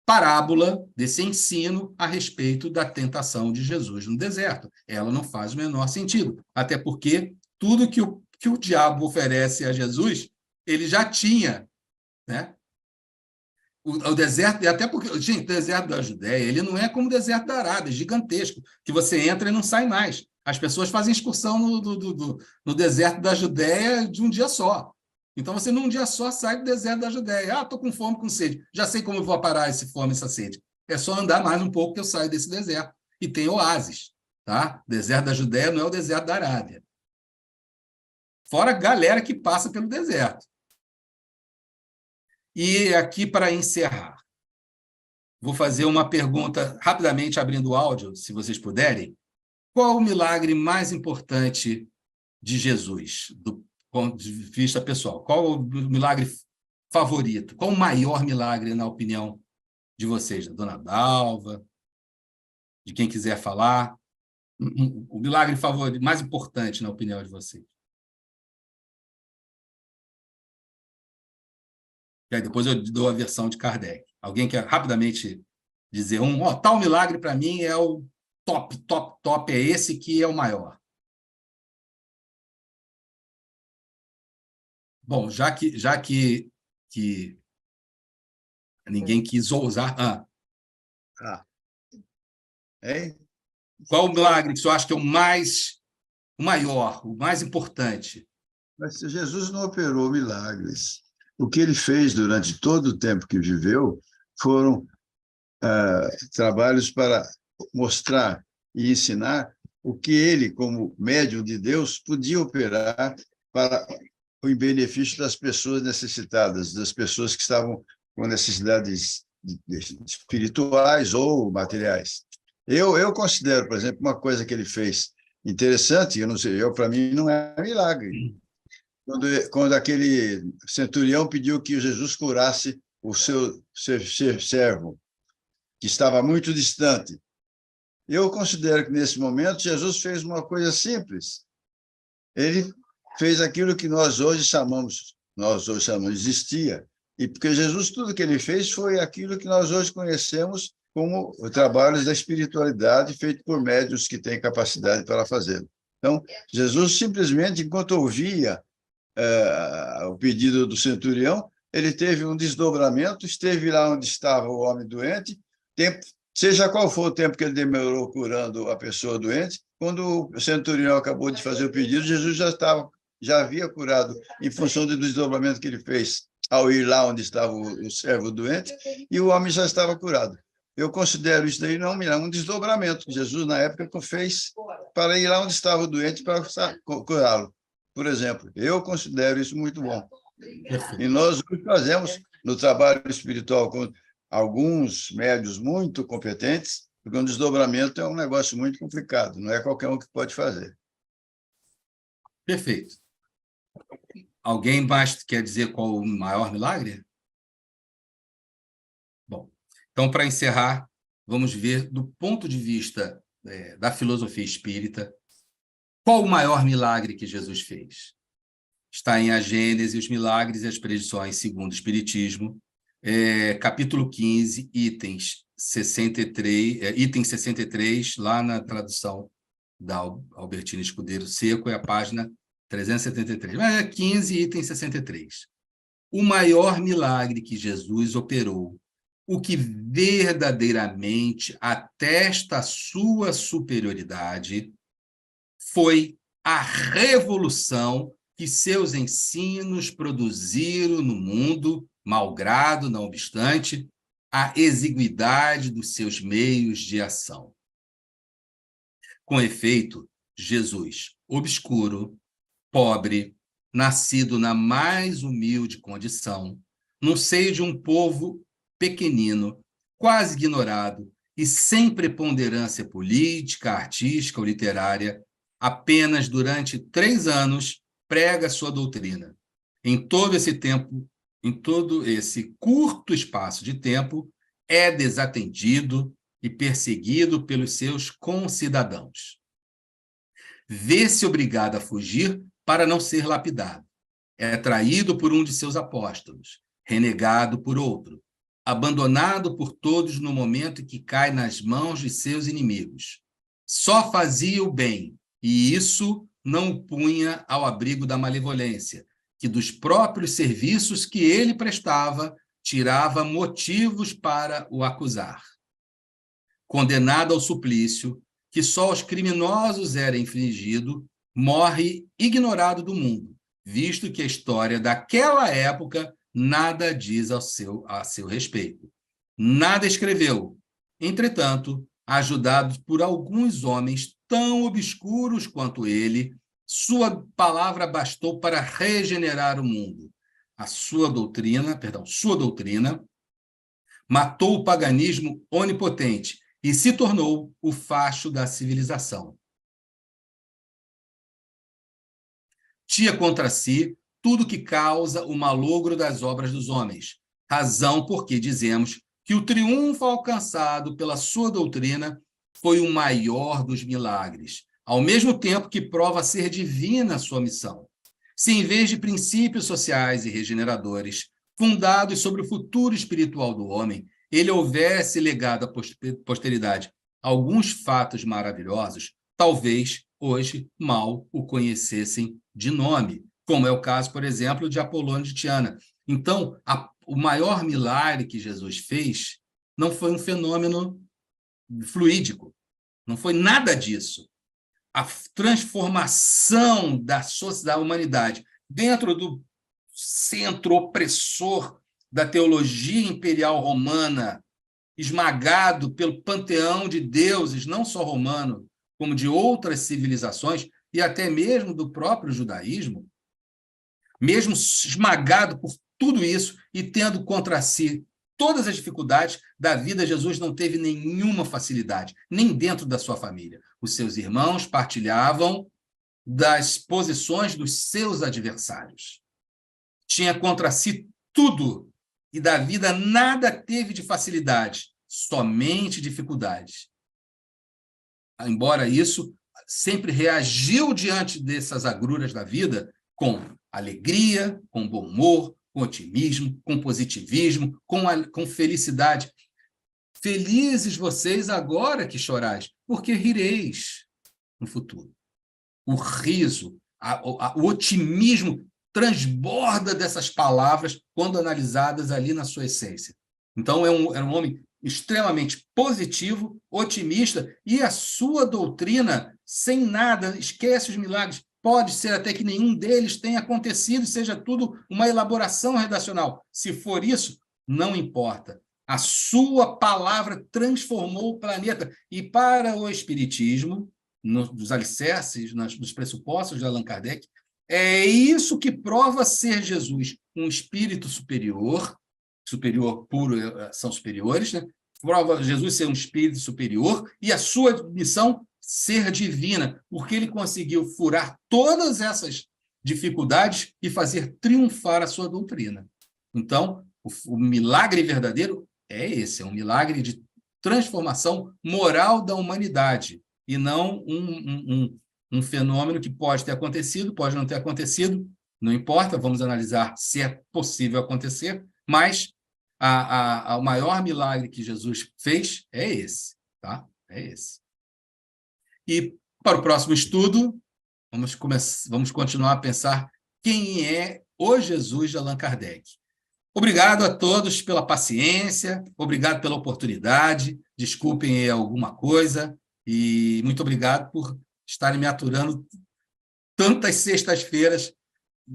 parábola, desse ensino a respeito da tentação de Jesus no deserto. Ela não faz o menor sentido, até porque tudo que o diabo oferece a Jesus, ele já tinha, né? O deserto, até porque, gente, o deserto da Judéia, ele não é como o deserto da Arábia, é gigantesco, que você entra e não sai mais. As pessoas fazem excursão no deserto da Judéia de um dia só. Então, você num dia só sai do deserto da Judéia. Estou com fome, com sede. Já sei como eu vou parar essa fome, essa sede. É só andar mais um pouco que eu saio desse deserto. E tem oásis, tá? O deserto da Judéia não é o deserto da Arábia. Fora a galera que passa pelo deserto. E aqui, para encerrar, vou fazer uma pergunta rapidamente, abrindo o áudio, se vocês puderem. Qual o milagre mais importante de Jesus, do ponto de vista pessoal? Qual o milagre favorito? Qual o maior milagre, na opinião de vocês? Da dona Dalva, de quem quiser falar? O milagre favorito, mais importante, na opinião de vocês? E aí depois eu dou a versão de Kardec. Alguém quer rapidamente dizer tal milagre para mim é o top, top, top, é esse que é o maior. Bom, já que ninguém quis ousar... Qual o milagre que você acha que é o maior, o mais importante? Mas Jesus não operou milagres. O que ele fez durante todo o tempo que viveu foram trabalhos para mostrar e ensinar o que ele, como médium de Deus, podia operar para o benefício das pessoas necessitadas, das pessoas que estavam com necessidades espirituais ou materiais. Eu considero, por exemplo, uma coisa que ele fez interessante, eu não sei, para mim não é milagre. Quando aquele centurião pediu que Jesus curasse o seu servo, que estava muito distante. Eu considero que, nesse momento, Jesus fez uma coisa simples. Ele fez aquilo que nós hoje chamamos, existia. E porque Jesus, tudo que ele fez foi aquilo que nós hoje conhecemos como trabalhos da espiritualidade feito por médiuns que têm capacidade para fazê-lo. Então, Jesus simplesmente, enquanto ouvia o pedido do centurião, ele teve um desdobramento, esteve lá onde estava o homem doente, seja qual for o tempo que ele demorou curando a pessoa doente, quando o centurião acabou de fazer o pedido, Jesus já havia curado em função do desdobramento que ele fez ao ir lá onde estava o servo doente, e o homem já estava curado. Eu considero isso daí não um desdobramento que Jesus, na época, fez para ir lá onde estava o doente para curá-lo. Por exemplo, eu considero isso muito bom. E nós fazemos no trabalho espiritual com alguns médiuns muito competentes, porque um desdobramento é um negócio muito complicado, não é qualquer um que pode fazer. Perfeito. Alguém mais quer dizer qual o maior milagre? Bom, então, para encerrar, vamos ver, do ponto de vista da filosofia espírita, qual o maior milagre que Jesus fez? Está em A Gênese, os Milagres e as Predições segundo o Espiritismo, capítulo 15, item 63, lá na tradução da Albertina Escudeiro Seco, é a página 373. Mas é 15, item 63. O maior milagre que Jesus operou, o que verdadeiramente atesta a sua superioridade, foi a revolução que seus ensinos produziram no mundo, malgrado, não obstante, a exiguidade dos seus meios de ação. Com efeito, Jesus, obscuro, pobre, nascido na mais humilde condição, no seio de um povo pequenino, quase ignorado e sem preponderância política, artística ou literária, apenas durante 3 anos prega sua doutrina. Em todo esse tempo, em todo esse curto espaço de tempo, é desatendido e perseguido pelos seus concidadãos. Vê-se obrigado a fugir para não ser lapidado. É traído por um de seus apóstolos, renegado por outro, abandonado por todos no momento em que cai nas mãos de seus inimigos. Só fazia o bem, e isso não o punha ao abrigo da malevolência, que dos próprios serviços que ele prestava, tirava motivos para o acusar. Condenado ao suplício, que só aos criminosos era infligido, morre ignorado do mundo, visto que a história daquela época nada diz a seu respeito. Nada escreveu, Entretanto, ajudado por alguns homens tão obscuros quanto ele, sua palavra bastou para regenerar o mundo. Sua doutrina matou o paganismo onipotente e se tornou o facho da civilização. Tinha contra si tudo que causa o malogro das obras dos homens, razão por que dizemos que o triunfo alcançado pela sua doutrina foi o maior dos milagres, ao mesmo tempo que prova ser divina a sua missão. Se, em vez de princípios sociais e regeneradores, fundados sobre o futuro espiritual do homem, ele houvesse legado à posteridade alguns fatos maravilhosos, talvez hoje mal o conhecessem de nome, como é o caso, por exemplo, de Apolônio de Tiana. Então, o maior milagre que Jesus fez não foi um fenômeno fluídico, não foi nada disso. A transformação da humanidade dentro do centro opressor da teologia imperial romana, esmagado pelo panteão de deuses, não só romano, como de outras civilizações, e até mesmo do próprio judaísmo, mesmo esmagado por tudo isso e tendo contra si todas as dificuldades da vida, Jesus não teve nenhuma facilidade, nem dentro da sua família. Os seus irmãos partilhavam das posições dos seus adversários. Tinha contra si tudo, e da vida nada teve de facilidade, somente dificuldades. Embora isso, sempre reagiu diante dessas agruras da vida com alegria, com bom humor, com otimismo, com positivismo, com felicidade. Felizes vocês agora que chorais, porque rireis no futuro. O riso, o otimismo transborda dessas palavras quando analisadas ali na sua essência. Então, era um homem extremamente positivo, otimista, e a sua doutrina, sem nada, esquece os milagres. Pode ser até que nenhum deles tenha acontecido, seja tudo uma elaboração redacional. Se for isso, não importa. A sua palavra transformou o planeta. E para o Espiritismo, nos alicerces, nos pressupostos de Allan Kardec, é isso que prova ser Jesus, um espírito superior puro, são superiores, né? Prova Jesus ser um espírito superior e a sua missão ser divina, porque ele conseguiu furar todas essas dificuldades e fazer triunfar a sua doutrina. Então, o milagre verdadeiro é esse, é um milagre de transformação moral da humanidade, e não um fenômeno que pode ter acontecido, pode não ter acontecido, não importa, vamos analisar se é possível acontecer, mas o maior milagre que Jesus fez é esse, tá? É esse. E para o próximo estudo, vamos continuar a pensar quem é o Jesus de Allan Kardec. Obrigado a todos pela paciência, obrigado pela oportunidade, desculpem alguma coisa, e muito obrigado por estarem me aturando tantas sextas-feiras.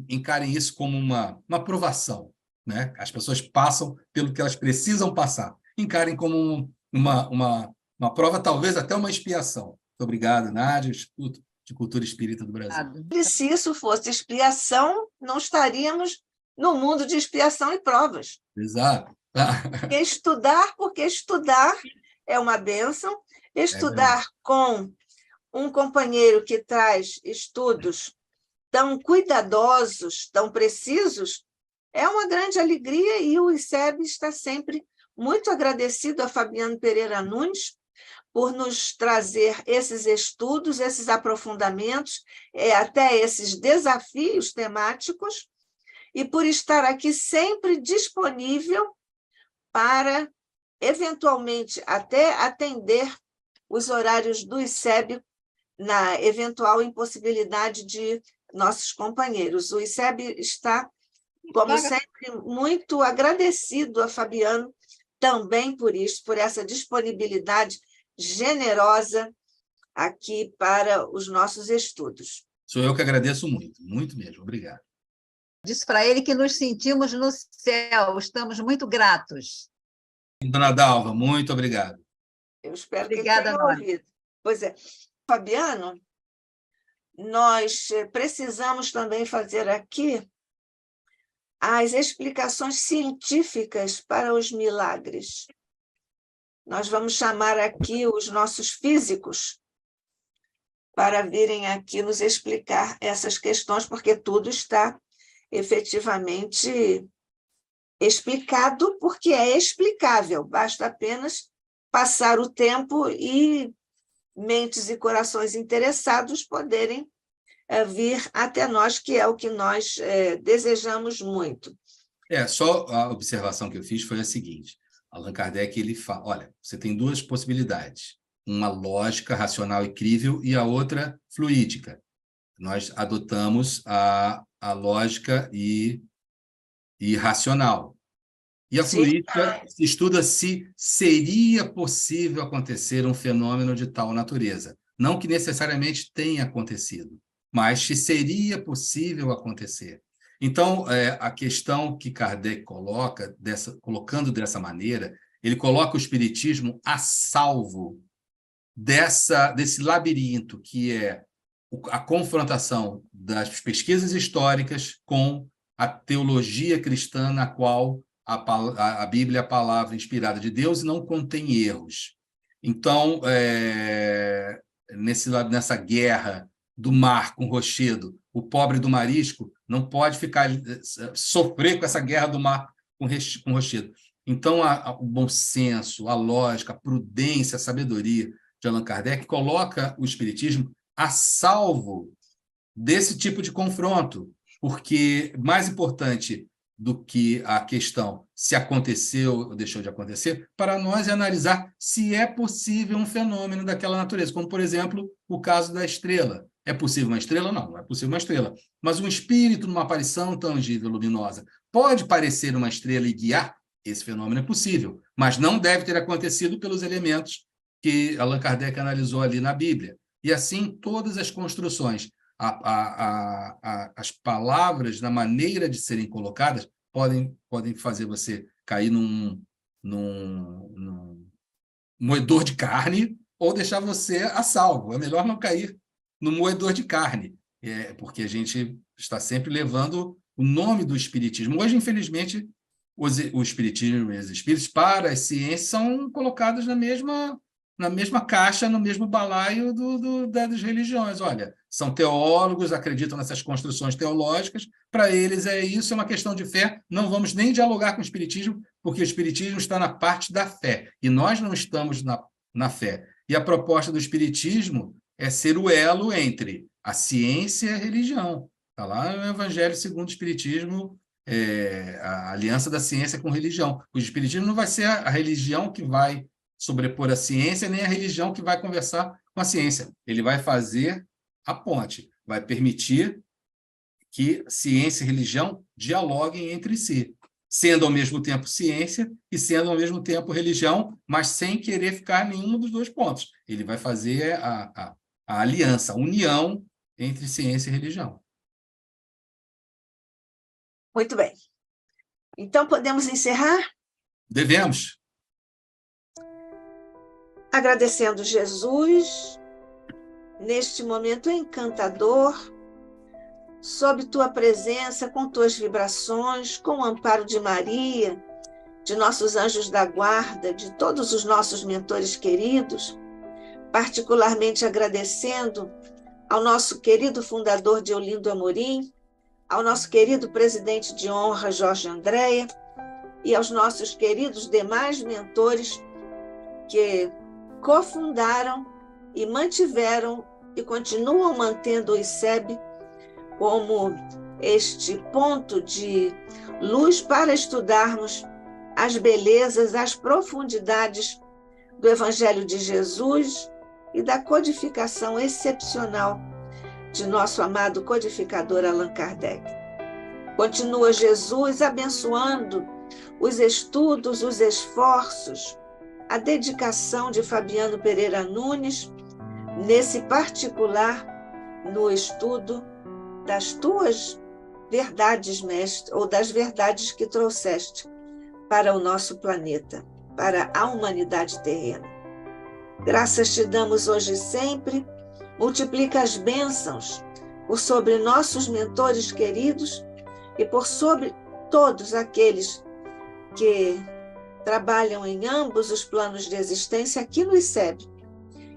Encarem isso como uma provação, né? As pessoas passam pelo que elas precisam passar. Encarem como uma prova, talvez até uma expiação. Muito obrigado, Nádia, Instituto de Cultura Espírita do Brasil. E se isso fosse expiação, não estaríamos no mundo de expiação e provas. Exato. Porque estudar é uma bênção. Estudar com um companheiro que traz estudos tão cuidadosos, tão precisos, é uma grande alegria, e o ICEB está sempre muito agradecido a Fabiano Pereira Nunes por nos trazer esses estudos, esses aprofundamentos, até esses desafios temáticos, e por estar aqui sempre disponível para, eventualmente, até atender os horários do ICEB na eventual impossibilidade de nossos companheiros. O ICEB está, como sempre, muito agradecido a Fabiano também por isso, por essa disponibilidade generosa aqui para os nossos estudos. Sou eu que agradeço muito, muito mesmo. Obrigado. Disse para ele que nos sentimos no céu, estamos muito gratos. Dona Dalva, muito obrigado. Eu espero que ele Obrigada, tenha Nora. ouvido. Pois é. Fabiano, nós precisamos também fazer aqui as explicações científicas para os milagres. Nós vamos chamar aqui os nossos físicos para virem aqui nos explicar essas questões, porque tudo está efetivamente explicado, porque é explicável, basta apenas passar o tempo e mentes e corações interessados poderem vir até nós, que é o que nós desejamos muito. Só a observação que eu fiz foi a seguinte: Allan Kardec ele fala, olha, você tem duas possibilidades, uma lógica, racional e crível, e a outra fluídica. Nós adotamos a lógica e racional. E a Sim. fluídica estuda se seria possível acontecer um fenômeno de tal natureza. Não que necessariamente tenha acontecido, mas se seria possível acontecer. Então, a questão que Kardec coloca, colocando dessa maneira, ele coloca o espiritismo a salvo desse labirinto que é a confrontação das pesquisas históricas com a teologia cristã, na qual a Bíblia é a palavra inspirada de Deus e não contém erros. Então, nessa guerra do mar com o rochedo, o pobre do marisco não pode sofrer com essa guerra do mar com o rochedo. Então, o bom senso, a lógica, a prudência, a sabedoria de Allan Kardec coloca o espiritismo a salvo desse tipo de confronto, porque mais importante do que a questão se aconteceu ou deixou de acontecer, para nós é analisar se é possível um fenômeno daquela natureza, como, por exemplo, o caso da estrela. É possível uma estrela? Não, não é possível uma estrela. Mas um espírito numa aparição tangível, luminosa, pode parecer uma estrela e guiar? Esse fenômeno é possível, mas não deve ter acontecido pelos elementos que Allan Kardec analisou ali na Bíblia. E assim, todas as construções, as palavras, na maneira de serem colocadas, podem fazer você cair num moedor de carne ou deixar você a salvo. É melhor não cair no moedor de carne, porque a gente está sempre levando o nome do espiritismo. Hoje, infelizmente, o espiritismo e os espíritos, para as ciências, são colocados na mesma caixa, no mesmo balaio das religiões. Olha, são teólogos, acreditam nessas construções teológicas, para eles isso é uma questão de fé, não vamos nem dialogar com o espiritismo, porque o espiritismo está na parte da fé, e nós não estamos na fé. E a proposta do espiritismo é ser o elo entre a ciência e a religião. Está lá no Evangelho segundo o Espiritismo, a aliança da ciência com religião. O espiritismo não vai ser a religião que vai sobrepor a ciência, nem a religião que vai conversar com a ciência. Ele vai fazer a ponte, vai permitir que ciência e religião dialoguem entre si, sendo ao mesmo tempo ciência e sendo ao mesmo tempo religião, mas sem querer ficar em nenhum dos dois pontos. Ele vai fazer a aliança, a união entre ciência e religião. Muito bem. Então, podemos encerrar? Devemos. Agradecendo Jesus, neste momento encantador, sob tua presença, com tuas vibrações, com o amparo de Maria, de nossos anjos da guarda, de todos os nossos mentores queridos, particularmente agradecendo ao nosso querido fundador de Olinda Amorim, ao nosso querido presidente de honra, Jorge Andréa, e aos nossos queridos demais mentores que cofundaram e mantiveram e continuam mantendo o ICEB como este ponto de luz para estudarmos as belezas, as profundidades do Evangelho de Jesus e da codificação excepcional de nosso amado codificador Allan Kardec. Continua Jesus abençoando os estudos, os esforços, a dedicação de Fabiano Pereira Nunes, nesse particular, no estudo das tuas verdades, mestre, ou das verdades que trouxeste para o nosso planeta, para a humanidade terrena. Graças te damos hoje e sempre. Multiplica as bênçãos por sobre nossos mentores queridos e por sobre todos aqueles que trabalham em ambos os planos de existência aqui no ICEB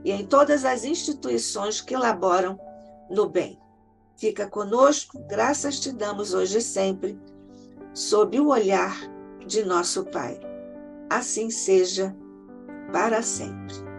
e em todas as instituições que laboram no bem. Fica conosco, graças te damos hoje e sempre, sob o olhar de nosso Pai. Assim seja para sempre.